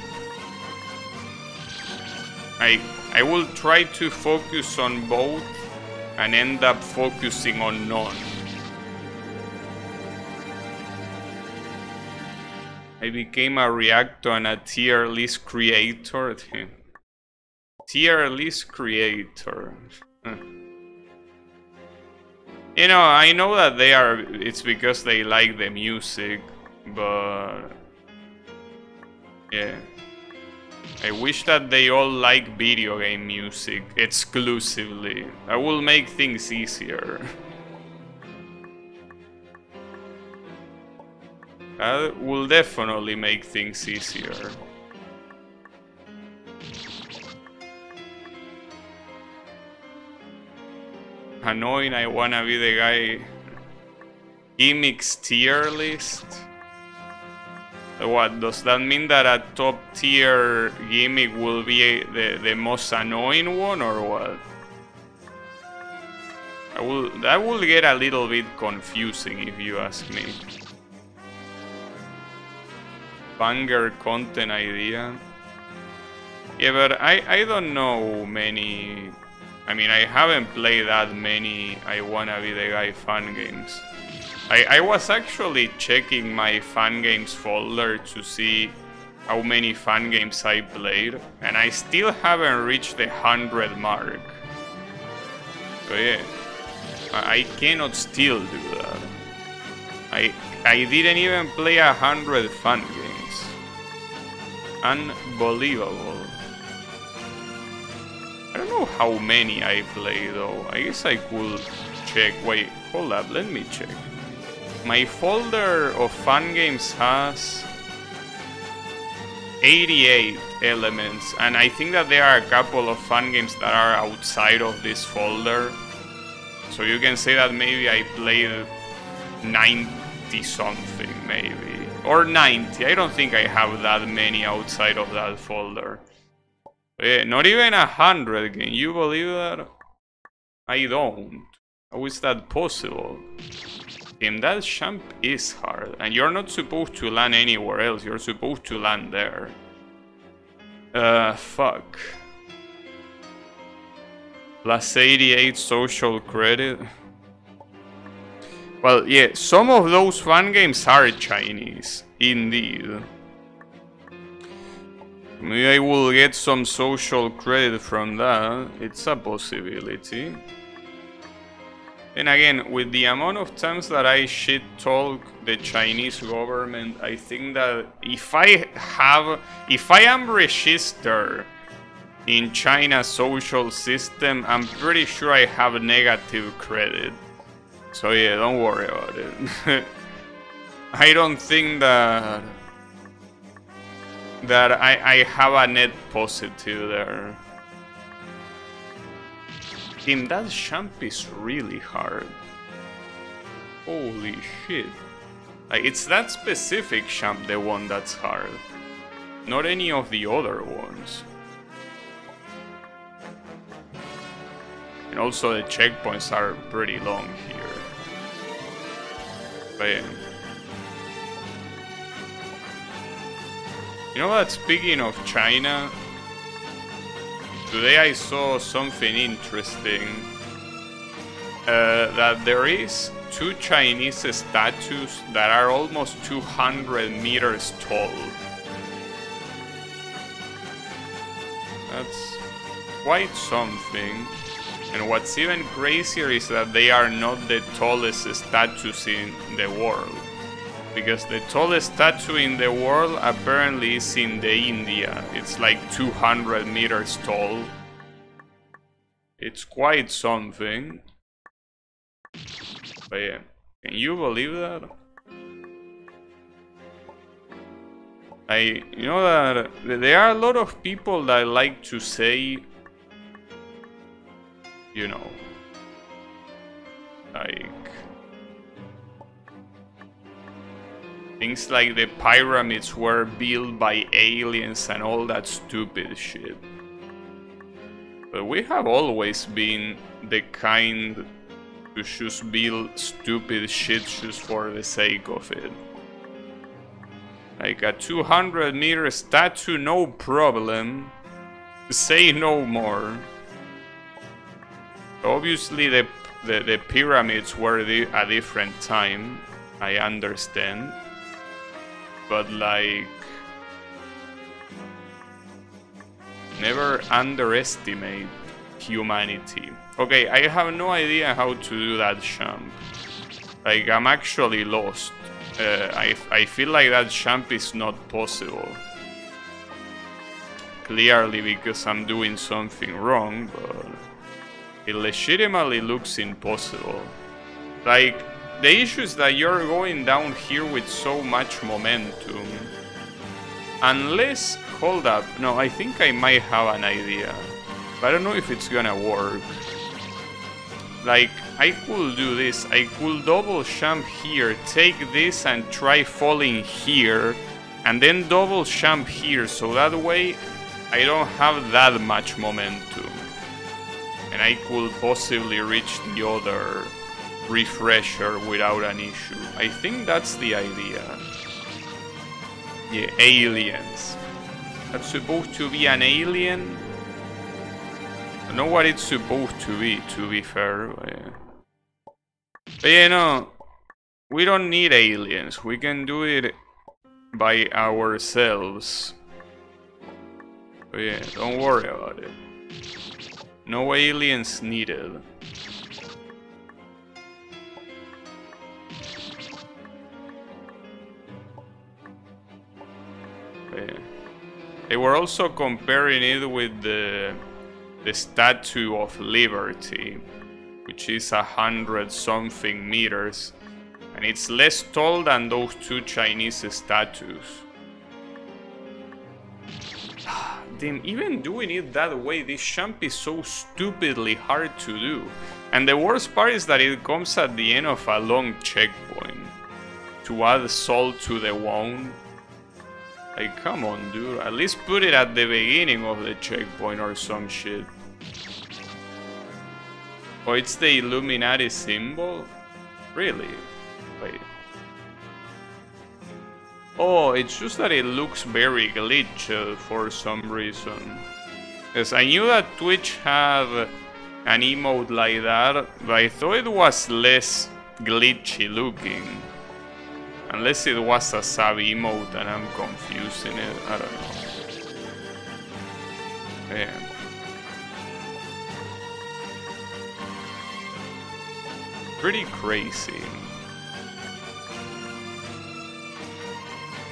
I will try to focus on both and end up focusing on none. I became a reactor and a tier list creator. Tier list creator. You know, I know that it's because they like the music, but yeah. I wish that they all like video game music exclusively. That will make things easier. That will definitely make things easier. Annoying, I wanna be the guy. Gimmicks tier list? What, does that mean that a top tier gimmick will be the most annoying one, or what? That will get a little bit confusing if you ask me. Banger content idea. Yeah, but I don't know many... I mean, I haven't played that many I Wanna Be The Guy fan games. I was actually checking my fan games folder to see how many fan games I played, and I still haven't reached the 100 mark. So yeah, I cannot still do that. I didn't even play 100 fan games. Unbelievable. I don't know how many I play though. I guess I could check. Wait, hold up, let me check. My folder of fan games has 88 elements, and I think that there are a couple of fan games that are outside of this folder. So you can say that maybe I played 90 something, maybe. Or 90. I don't think I have that many outside of that folder. Yeah, not even 100, can you believe that? I don't. How is that possible? Damn, that jump is hard, and you're not supposed to land anywhere else, you're supposed to land there. Fuck. Plus 88 social credit. Well, yeah, some of those fan games are Chinese, indeed. Maybe I will get some social credit from that, it's a possibility. And again, with the amount of times that I shit talk the Chinese government, I think that if I am registered in China's social system, I'm pretty sure I have negative credit. So yeah, don't worry about it. I don't think that I have a net positive there. Damn, that jump is really hard. Holy shit. Like, it's that specific jump, the one that's hard. Not any of the other ones. And also the checkpoints are pretty long here. But yeah. You know what, speaking of China, today I saw something interesting, that there is 2 Chinese statues that are almost 200 meters tall. That's quite something. And what's even crazier is that they are not the tallest statues in the world. Because the tallest statue in the world apparently is in the India. It's like 200 meters tall. It's quite something. But yeah, can you believe that? You know that there are a lot of people that like to say, you know, like things like the pyramids were built by aliens and all that stupid shit. But we have always been the kind to just build stupid shit just for the sake of it. Like a 200-meter statue, no problem. Say no more. Obviously the pyramids were a different time, I understand. But like, never underestimate humanity. Okay, I have no idea how to do that jump. Like, I'm actually lost. I feel like that jump is not possible. Clearly because I'm doing something wrong, but it legitimately looks impossible. Like, the issue is that you're going down here with so much momentum. Unless, hold up, no, I think I might have an idea. But I don't know if it's gonna work. Like, I could do this, I could double jump here, take this and try falling here, and then double jump here, so that way I don't have that much momentum. And I could possibly reach the other refresher without an issue. I think that's the idea. Yeah, aliens. That's supposed to be an alien. I know what it's supposed to be fair. But yeah, no, we don't need aliens. We can do it by ourselves. But yeah, don't worry about it. No aliens needed. But yeah. They were also comparing it with the Statue of Liberty, which is 100-something meters, and it's less tall than those two Chinese statues. Damn, even doing it that way, this champ is so stupidly hard to do. And the worst part is that it comes at the end of a long checkpoint. To add salt to the wound. Like, come on, dude. At least put it at the beginning of the checkpoint or some shit. Oh, it's the Illuminati symbol? Really? Wait. Oh, it's just that it looks very glitched for some reason. Yes, I knew that Twitch had an emote like that, but I thought it was less glitchy looking. Unless it was a sub emote and I'm confusing it, I don't know. Yeah. Pretty crazy.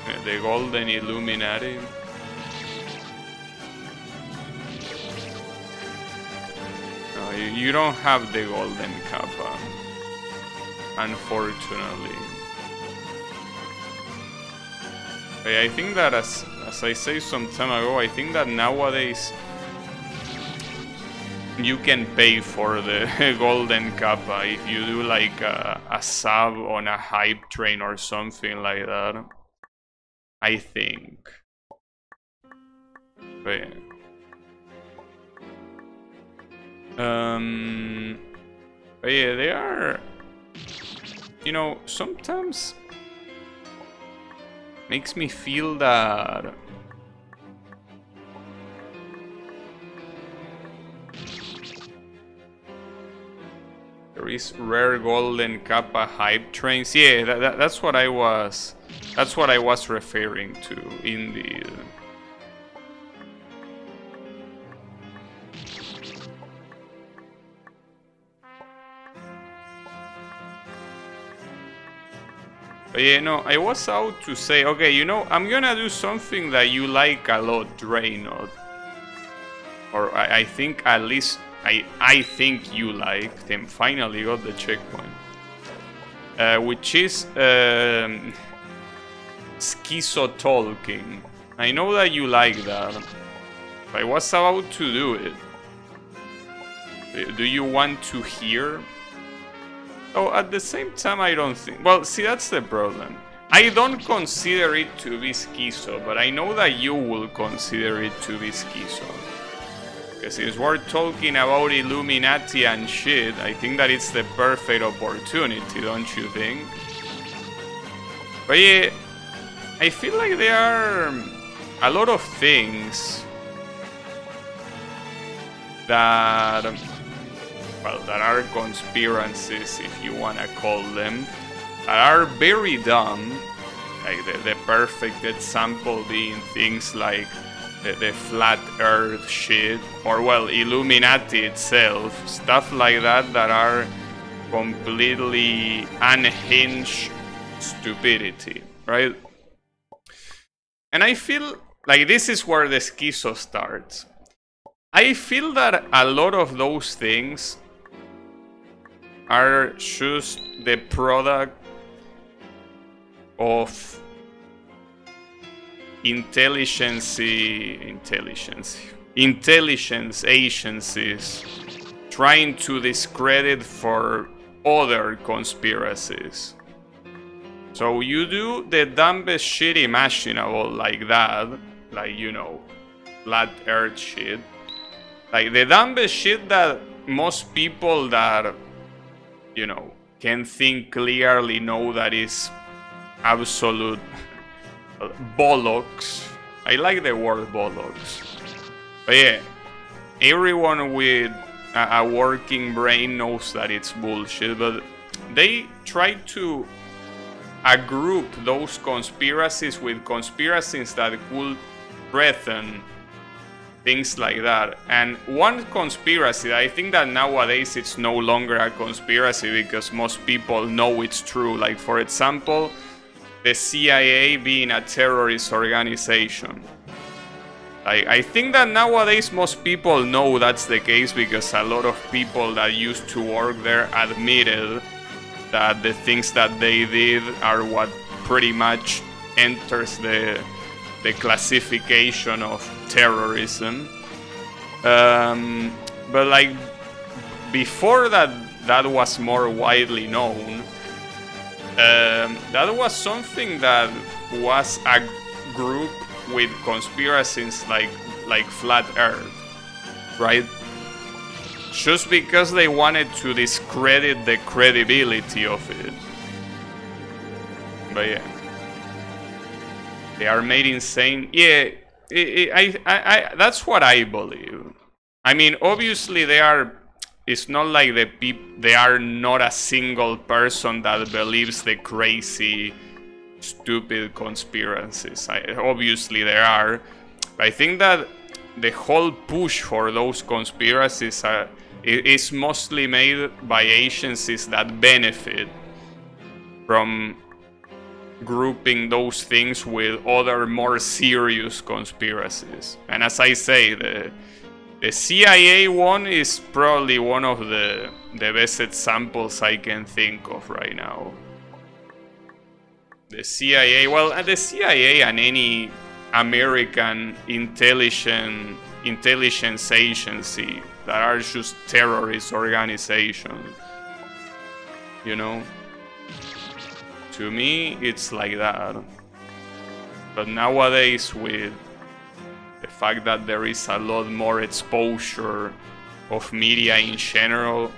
Yeah, the Golden Illuminati. No, you don't have the Golden Kappa, unfortunately. I think that as I said some time ago, I think that nowadays you can pay for the Golden Kappa if you do like a sub on a hype train or something like that. I think. But yeah, they are, you know, sometimes makes me feel that there is rare Golden Kappa hype trains. Yeah, that's what I was referring to, indeed. But yeah, no, I was out to say, okay, you know, I'm gonna do something that you like a lot, Draynor. Or I think, at least, I think you like. Them finally got the checkpoint. Which is schizo talking. I know that you like that. I was about to do it. Do you want to hear? Oh, at the same time, I don't think... Well, see, that's the problem. I don't consider it to be schizo, but I know that you will consider it to be schizo. Because since we're talking about Illuminati and shit, I think that it's the perfect opportunity, don't you think? But yeah, I feel like there are a lot of things that... well, that are conspiracies, if you wanna call them, that are very dumb. Like the perfect example being things like the flat earth shit, or well, Illuminati itself, stuff like that that are completely unhinged stupidity, right? And I feel like this is where the schizo starts. I feel that a lot of those things are just the product of intelligence agencies trying to discredit for other conspiracies. So you do the dumbest shit imaginable like that, like, you know, flat earth shit. Like the dumbest shit that most people that, you know, can think clearly know that is absolute bollocks. I like the word bollocks. But yeah, everyone with a working brain knows that it's bullshit, but they try to group those conspiracies with conspiracies that could threaten things like that. And one conspiracy, I think that nowadays it's no longer a conspiracy because most people know it's true. Like, for example, the CIA being a terrorist organization. I think that nowadays most people know that's the case because a lot of people that used to work there admitted that the things that they did are what pretty much enters the classification of terrorism. But like before that was more widely known. That was something that was a group with conspiracies like Flat Earth, right? Just because they wanted to discredit the credibility of it. But yeah, they are made insane. Yeah, that's what I believe. I mean, obviously they are. It's not like they are not a single person that believes the crazy, stupid conspiracies. Obviously there are. But I think that the whole push for those conspiracies is mostly made by agencies that benefit from grouping those things with other more serious conspiracies. And as I say, the CIA one is probably one of the best examples I can think of right now. The CIA, well, the CIA and any American intelligence agency that are just terrorist organizations, you know? To me, it's like that. But nowadays, with the fact that there is a lot more exposure of media in general,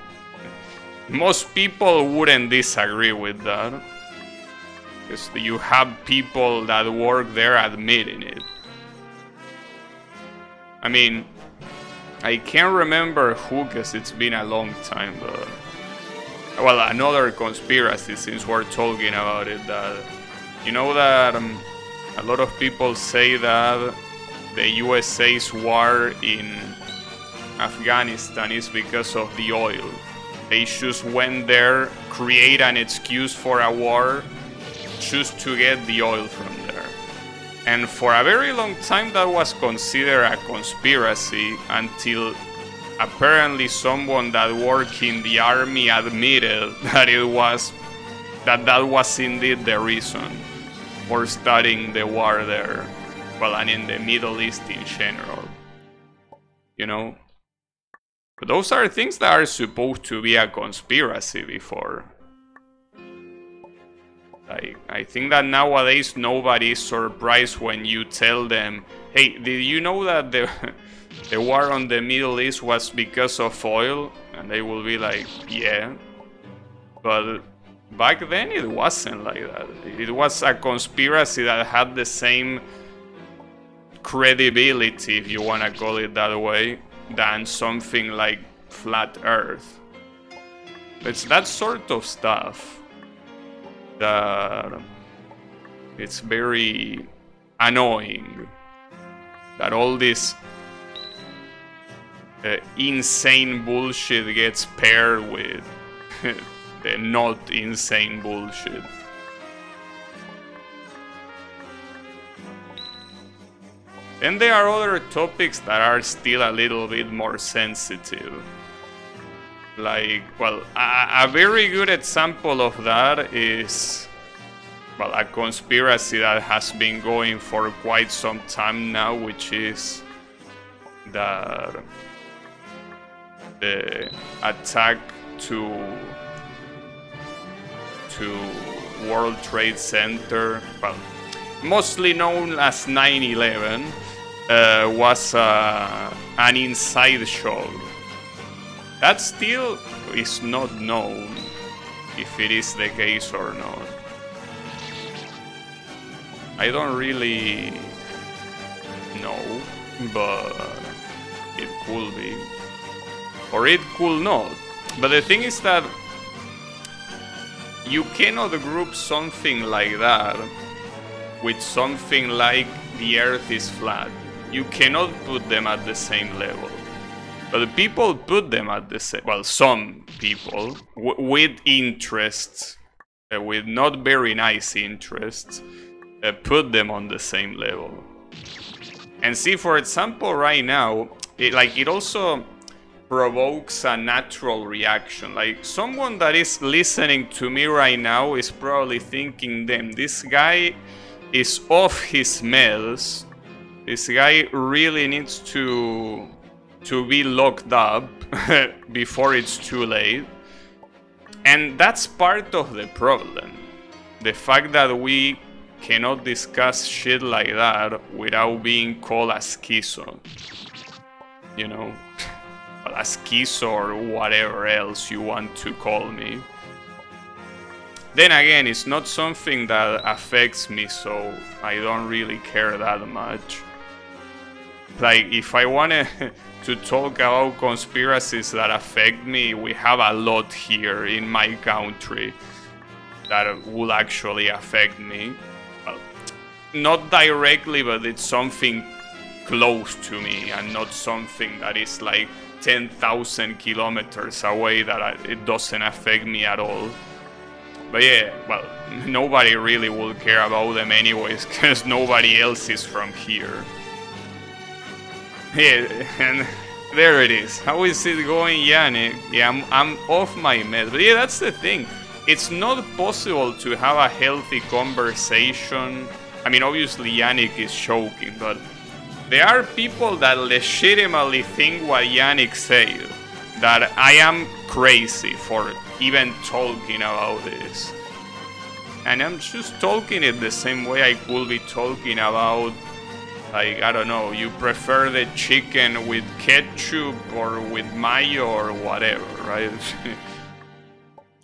most people wouldn't disagree with that. Because you have people that work there admitting it. I mean, I can't remember who, because it's been a long time, but... Well, another conspiracy, since we're talking about it, that... You know that a lot of people say that the USA's war in Afghanistan is because of the oil. They just went there, create an excuse for a war, just to get the oil from there. And for a very long time that was considered a conspiracy until apparently someone that worked in the army admitted that that was indeed the reason for starting the war there. Well, and in the Middle East in general. You know? But those are things that are supposed to be a conspiracy before. I think that nowadays nobody is surprised when you tell them, hey, did you know that the war on the Middle East was because of oil? And they will be like, yeah. But back then it wasn't like that. It was a conspiracy that had the same credibility, if you want to call it that way, than something like Flat Earth. It's that sort of stuff that it's very annoying, that all this insane bullshit gets paired with the not insane bullshit. Then there are other topics that are still a little bit more sensitive. Like, well, a very good example of that is, well, a conspiracy that has been going for quite some time now, which is that the attack to World Trade Center, well, mostly known as 9/11, was an inside job. That still is not known if it is the case or not. I don't really No, but it could be. Or it could not. But the thing is that you cannot group something like that with something like the Earth is flat. You cannot put them at the same level. But people put them at the same... Well, some people with interests, with not very nice interests, put them on the same level. And see, for example, right now, it also provokes a natural reaction. Like, someone that is listening to me right now is probably thinking, damn, this guy is off his meds. This guy really needs to be locked up before it's too late. And that's part of the problem. The fact that we cannot discuss shit like that without being called a schizo. You know? A schizo or whatever else you want to call me. Then again, it's not something that affects me, so I don't really care that much. Like, if I wanted to talk about conspiracies that affect me, we have a lot here in my country that will actually affect me. Well, not directly, but it's something close to me and not something that is like 10,000 kilometers away that it doesn't affect me at all. But yeah, well, nobody really will care about them anyways, because nobody else is from here. Yeah, and there it is. How is it going, Yannick? Yeah, I'm off my meds. But yeah, that's the thing. It's not possible to have a healthy conversation. I mean, obviously Yannick is joking, but there are people that legitimately think what Yannick said, that I am crazy for even talking about this. And I'm just talking it the same way I could be talking about, like, I don't know, you prefer the chicken with ketchup or with mayo or whatever, right?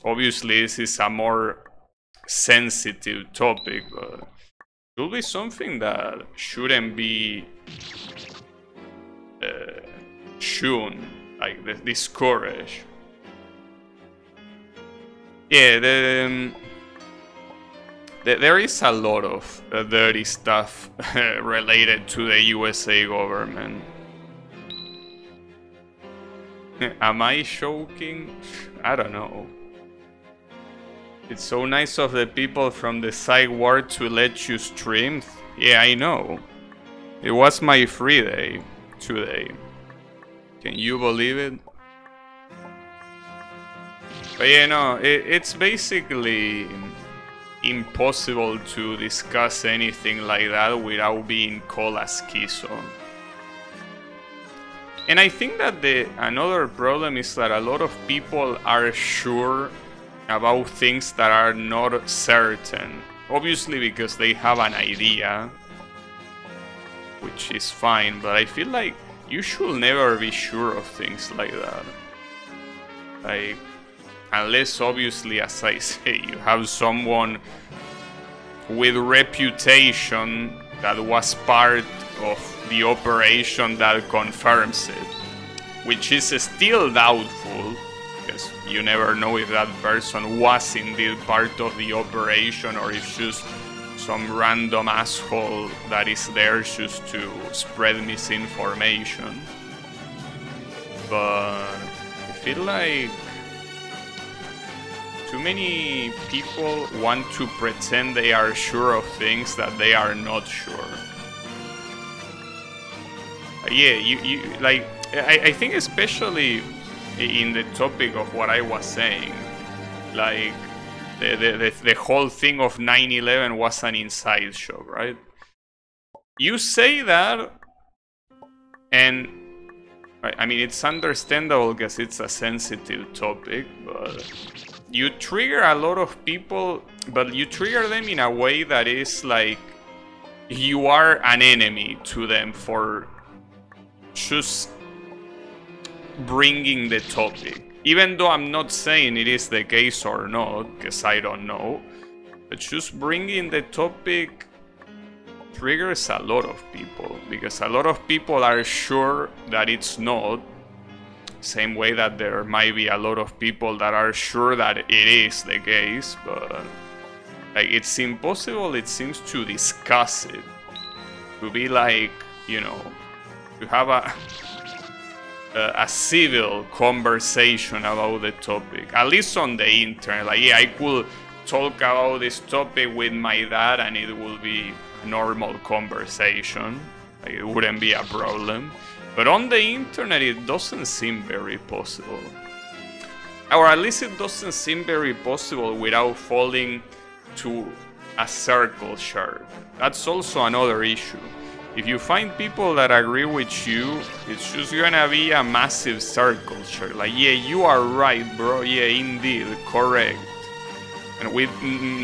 Obviously, this is a more sensitive topic, but it will be something that shouldn't be shown, like discouraged. Yeah, there is a lot of dirty stuff related to the USA government. Am I joking? I don't know. It's so nice of the people from the psych ward to let you stream. Yeah, I know. It was my free day today. Can you believe it? But yeah, no, it's basically impossible to discuss anything like that without being called a schizo. And I think that another problem is that a lot of people are sure about things that are not certain. Obviously because they have an idea, which is fine, but I feel like you should never be sure of things like that. Like, unless obviously, as I say, you have someone with reputation that was part of the operation that confirms it, which is still doubtful, because you never know if that person was indeed part of the operation or if just some random asshole that is there just to spread misinformation. But I feel like too many people want to pretend they are sure of things that they are not sure. Yeah, you like, I think especially in the topic of what I was saying, like the whole thing of 9/11 was an inside job, right? You say that, and I mean, it's understandable because it's a sensitive topic, but you trigger a lot of people, but you trigger them in a way that is like you are an enemy to them for just bringing the topic. Even though I'm not saying it is the case or not, because I don't know, but just bringing the topic triggers a lot of people, because a lot of people are sure that it's not. Same way that there might be a lot of people that are sure that it is the case, but like it's impossible, it seems, to discuss it. To be like, you know, to have a civil conversation about the topic, at least on the internet. Like, yeah, I could talk about this topic with my dad and it will be a normal conversation. Like, it wouldn't be a problem. But on the internet, it doesn't seem very possible. Or at least it doesn't seem very possible without falling to a circle jerk. That's also another issue. If you find people that agree with you, it's just gonna be a massive circle jerk. Like, yeah, you are right, bro. Yeah, indeed, correct. And we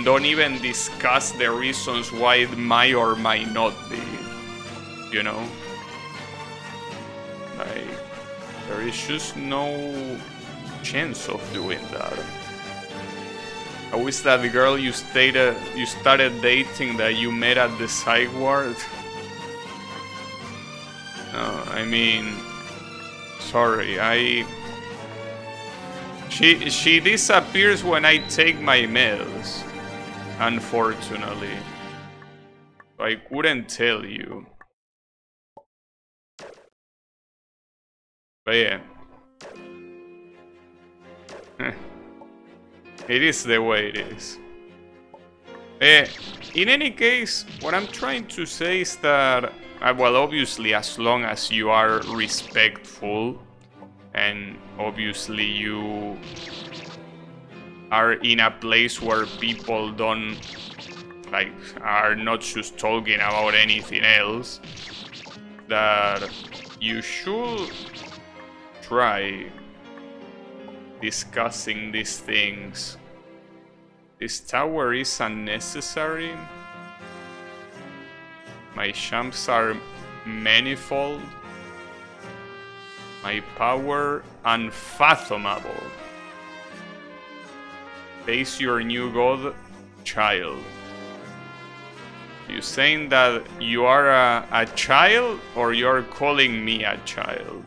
don't even discuss the reasons why it might or might not be. You know? Like, there is just no chance of doing that. I wish that the girl you started dating that you met at the psych ward. No, I mean, sorry, she disappears when I take my meds, unfortunately. I couldn't tell you. But yeah. It is the way it is. In any case, what I'm trying to say is that, well, obviously, as long as you are respectful, and obviously you are in a place where people don't, like, are not just talking about anything else, that you should try discussing these things. This tower is unnecessary. My champs are manifold. My power unfathomable. Face your new god, child. You saying that you are a child, or you're calling me a child?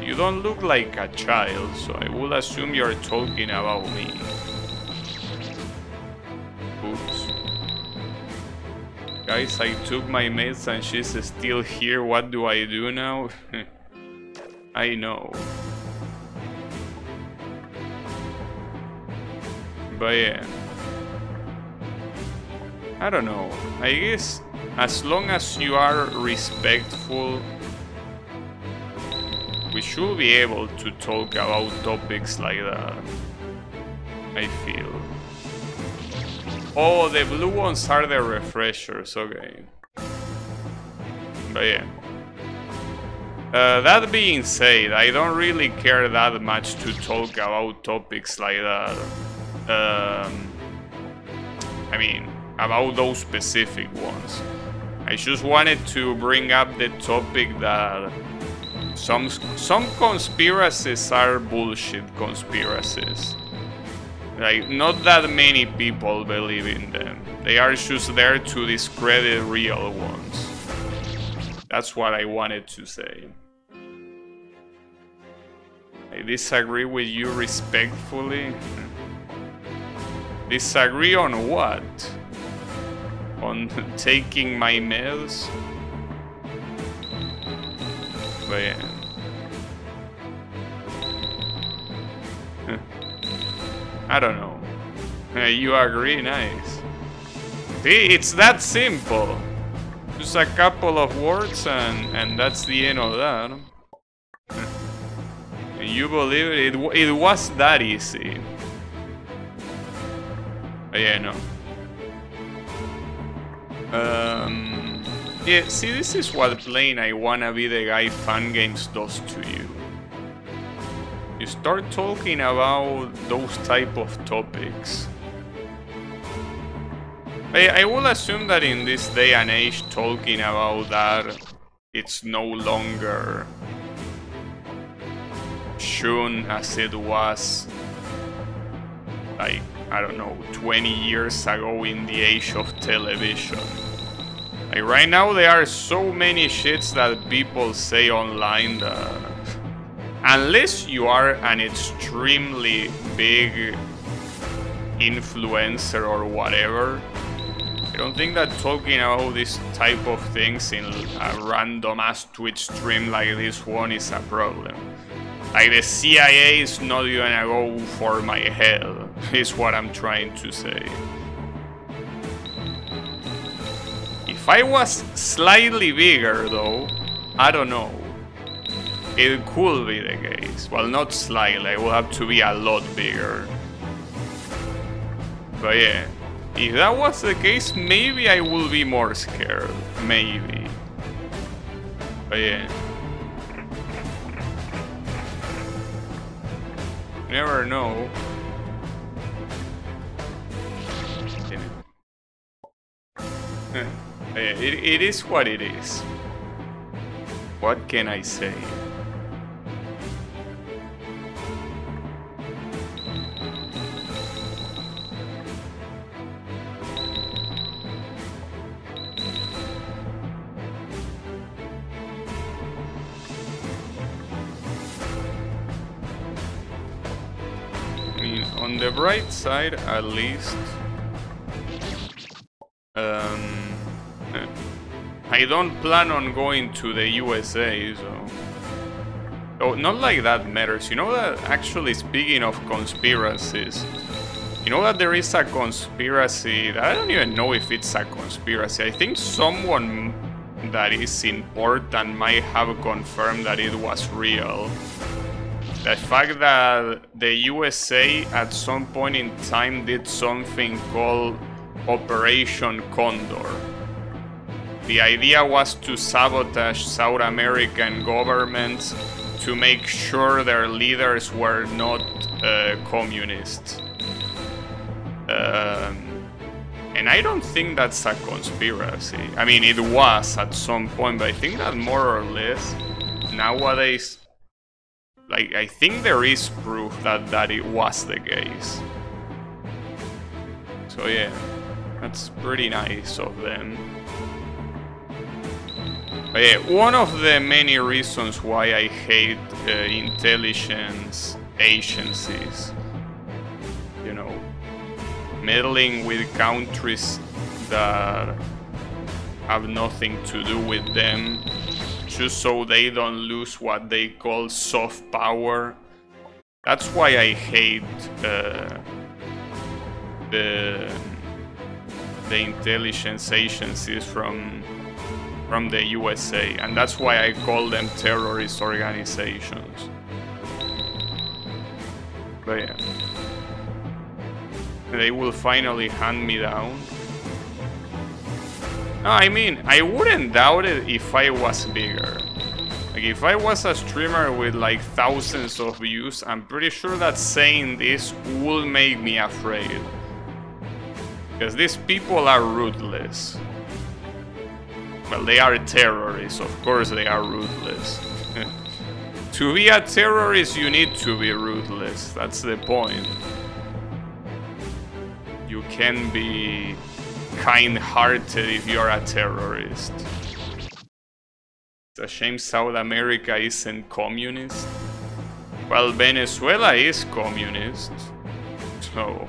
You don't look like a child, so I will assume you're talking about me. Oops. Guys, I took my meds and she's still here. What do I do now? I know. But yeah. I don't know. I guess as long as you are respectful, we should be able to talk about topics like that, I feel. Oh, the blue ones are the refreshers, okay. But yeah. That being said, I don't really care that much to talk about topics like that. I mean, about those specific ones. I just wanted to bring up the topic that some conspiracies are bullshit conspiracies. Like, not that many people believe in them. They are just there to discredit real ones. That's what I wanted to say. I disagree with you respectfully. Disagree on what? On taking my meds? But yeah. I don't know. You agree? Nice. See, it's that simple. Just a couple of words and that's the end of that. And you believe it? It was that easy. But yeah, no. Yeah, see, this is what playing I Wanna Be the Guy fan games does to you. You start talking about those type of topics. I will assume that in this day and age, talking about that, it's no longer shown as it was like, I don't know, 20 years ago in the age of television. Like right now there are so many shits that people say online that unless you are an extremely big influencer or whatever, I don't think that talking about this type of things in a random ass Twitch stream like this one is a problem. Like the CIA is not gonna go for my head, is what I'm trying to say. If I was slightly bigger though, I don't know. It could be the case. Well, not slightly, I will have to be a lot bigger. But yeah, if that was the case, maybe I will be more scared. Maybe. But yeah. Never know. It is what it is. What can I say? On the bright side, at least, I don't plan on going to the USA, so... Oh, not like that matters. You know that, actually, speaking of conspiracies, you know that there is a conspiracy that I don't even know if it's a conspiracy. I think someone that is important might have confirmed that it was real. The fact that the USA at some point in time did something called Operation Condor. The idea was to sabotage South American governments to make sure their leaders were not communists. And I don't think that's a conspiracy. I mean, it was at some point, but I think that more or less nowadays, like, I think there is proof that it was the case. So yeah, that's pretty nice of them. But yeah, one of the many reasons why I hate intelligence agencies, you know, meddling with countries that have nothing to do with them, just so they don't lose what they call soft power. That's why I hate the intelligence agencies from the USA, and that's why I call them terrorist organizations. But yeah, they will finally hand me down. No, I mean, I wouldn't doubt it if I was bigger. Like, if I was a streamer with like thousands of views, I'm pretty sure that saying this will make me afraid. Because these people are ruthless. Well, they are terrorists, of course they are ruthless. To be a terrorist, you need to be ruthless, that's the point. You can be kind-hearted if you're a terrorist. It's a shame South America isn't communist. Well, Venezuela is communist. So...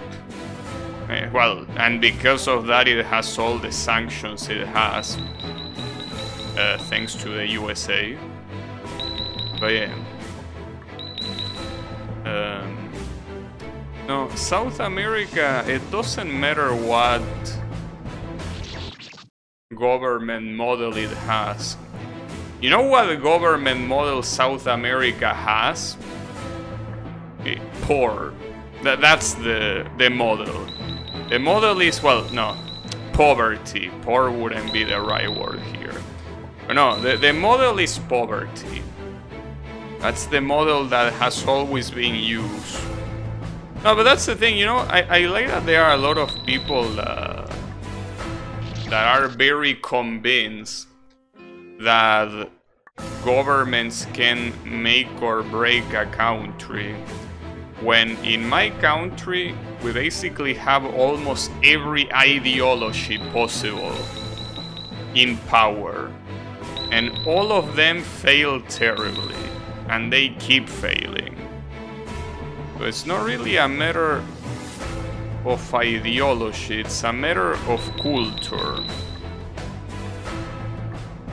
well, and because of that it has all the sanctions it has. Thanks to the USA. But yeah. No, South America, it doesn't matter what government model it has. You know what the government model South America has? Poor. That's the model. The model is, well, no, poverty. Poor wouldn't be the right word here. No, the model is poverty. That's the model that has always been used. No, but that's the thing, you know, I like that there are a lot of people that are very convinced that governments can make or break a country. when in my country we basically have almost every ideology possible in power, and all of them fail terribly, and they keep failing. So it's not really a matter of ideology, it's a matter of culture.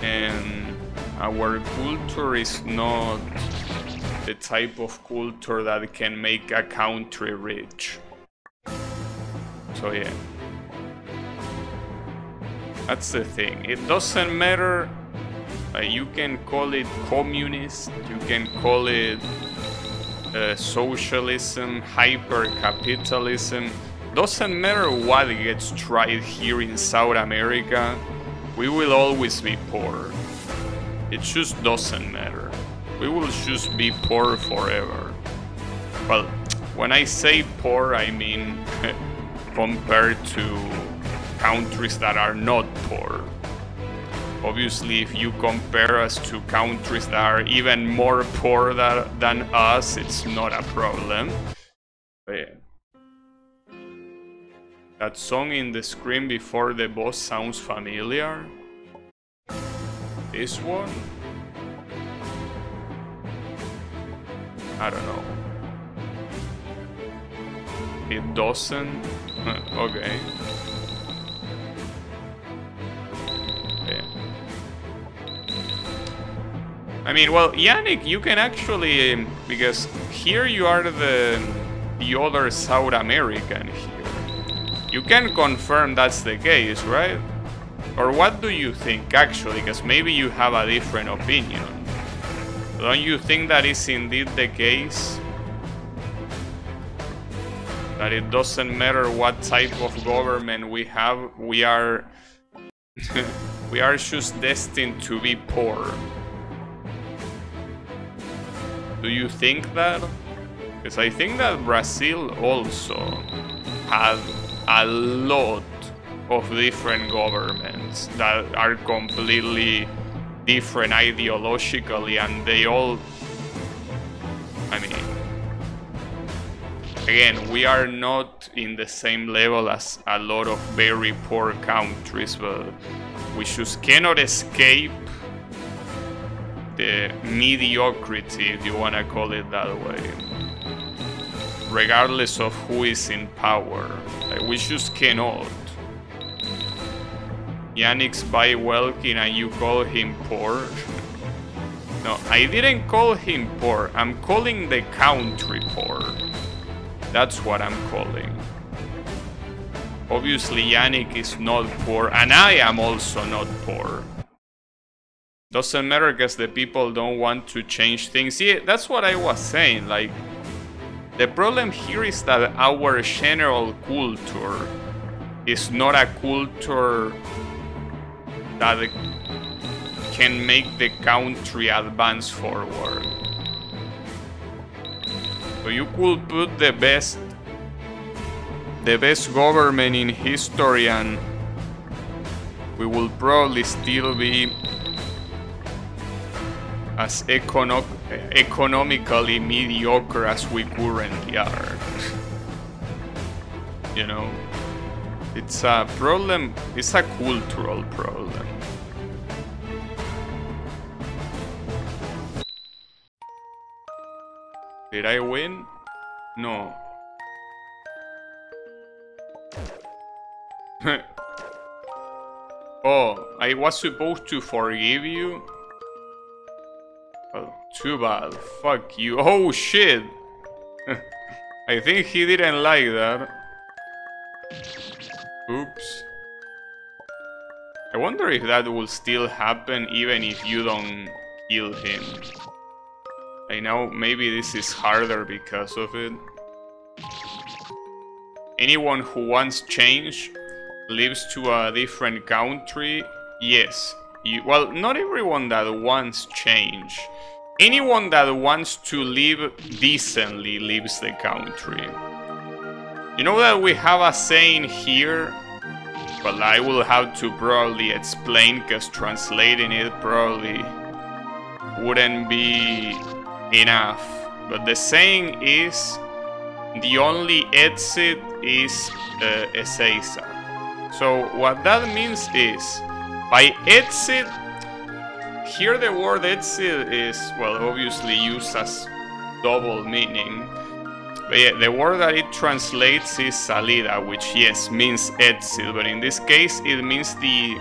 And our culture is not the type of culture that can make a country rich. So yeah, that's the thing. It doesn't matter. You can call it communist, you can call it socialism, hyper-capitalism. Doesn't matter what gets tried here in South America, we will always be poor. It just doesn't matter. We will just be poor forever. Well, when I say poor, I mean compared to countries that are not poor. Obviously, if you compare us to countries that are even more poor than us, it's not a problem. But yeah. That song in the screen before the boss sounds familiar. This one? I don't know. It doesn't? Okay. Yeah. I mean, well, Yannick, you can actually, because here you are the other South American here. You can confirm that's the case, right? Or what do you think, actually? Because maybe you have a different opinion. Don't you think that is indeed the case? That it doesn't matter what type of government we have, we are we are just destined to be poor. Do you think that? Because I think that Brazil also had a lot of different governments that are completely different ideologically, and they all, I mean, again, we are not in the same level as a lot of very poor countries, but we just cannot escape the mediocrity, if you want to call it that way, regardless of who is in power. Like, we just cannot. Yannick's by Welkin and you call him poor? No, I didn't call him poor. I'm calling the country poor. That's what I'm calling. Obviously Yannick is not poor, and I am also not poor. Doesn't matter because the people don't want to change things. Yeah, that's what I was saying. Like, the problem here is that our general culture is not a culture that can make the country advance forward. So you could put the best government in history and we will probably still be as economically mediocre as we currently are. You know? It's a problem, it's a cultural problem. Did I win? No. Oh, I was supposed to forgive you? Well, too bad. Fuck you. Oh shit! I think he didn't like that. Oops. I wonder if that will still happen even if you don't kill him. I know maybe this is harder because of it. Anyone who wants change lives to a different country. Yes. Well, not everyone that wants change. Anyone that wants to live decently leaves the country. You know that we have a saying here? Well, I will have to probably explain because translating it probably wouldn't be enough. But the saying is, the only exit is Ezeiza. So what that means is, by exit, here the word exit is, well, obviously used as double meaning. But yeah, the word that it translates is salida, which yes, means exit, but in this case it means the,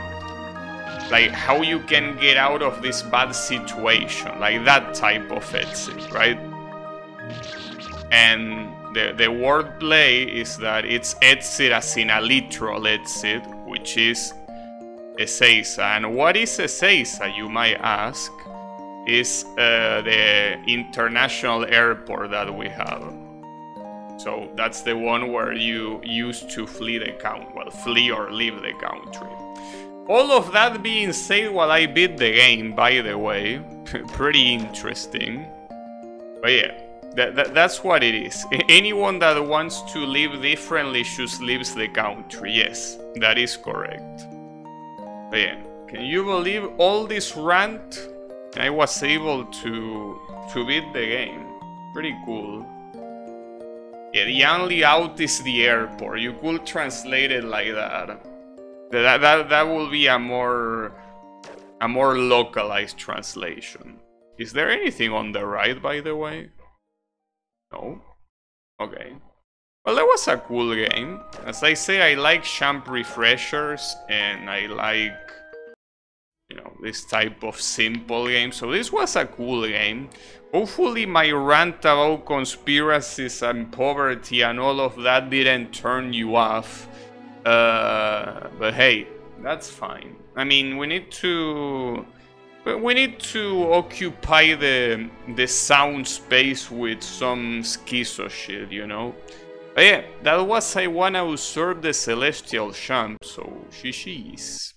like, how you can get out of this bad situation, like that type of exit, right? And the word play is that it's exit as in a literal exit, which is Ezeiza. And what is Ezeiza, you might ask? Is the international airport that we have. So that's the one where you used to flee the country, well, flee or leave the country. All of that being said, while I beat the game, by the way, pretty interesting. But yeah, that's what it is. Anyone that wants to live differently just leaves the country. Yes, that is correct. But yeah, can you believe all this rant? I was able to beat the game. Pretty cool. Yeah, the only out is the airport. You could translate it like that. That will be a more localized translation. Is there anything on the right, by the way? No? Okay. Well, that was a cool game. As I say, I like champ refreshers, and I like, you know, this type of simple game. So this was a cool game. Hopefully my rant about conspiracies and poverty and all of that didn't turn you off. But hey, that's fine. I mean, we need to occupy the sound space with some schizo shit, you know? But yeah, that was I wanna usurp the celestial champ, so GG's.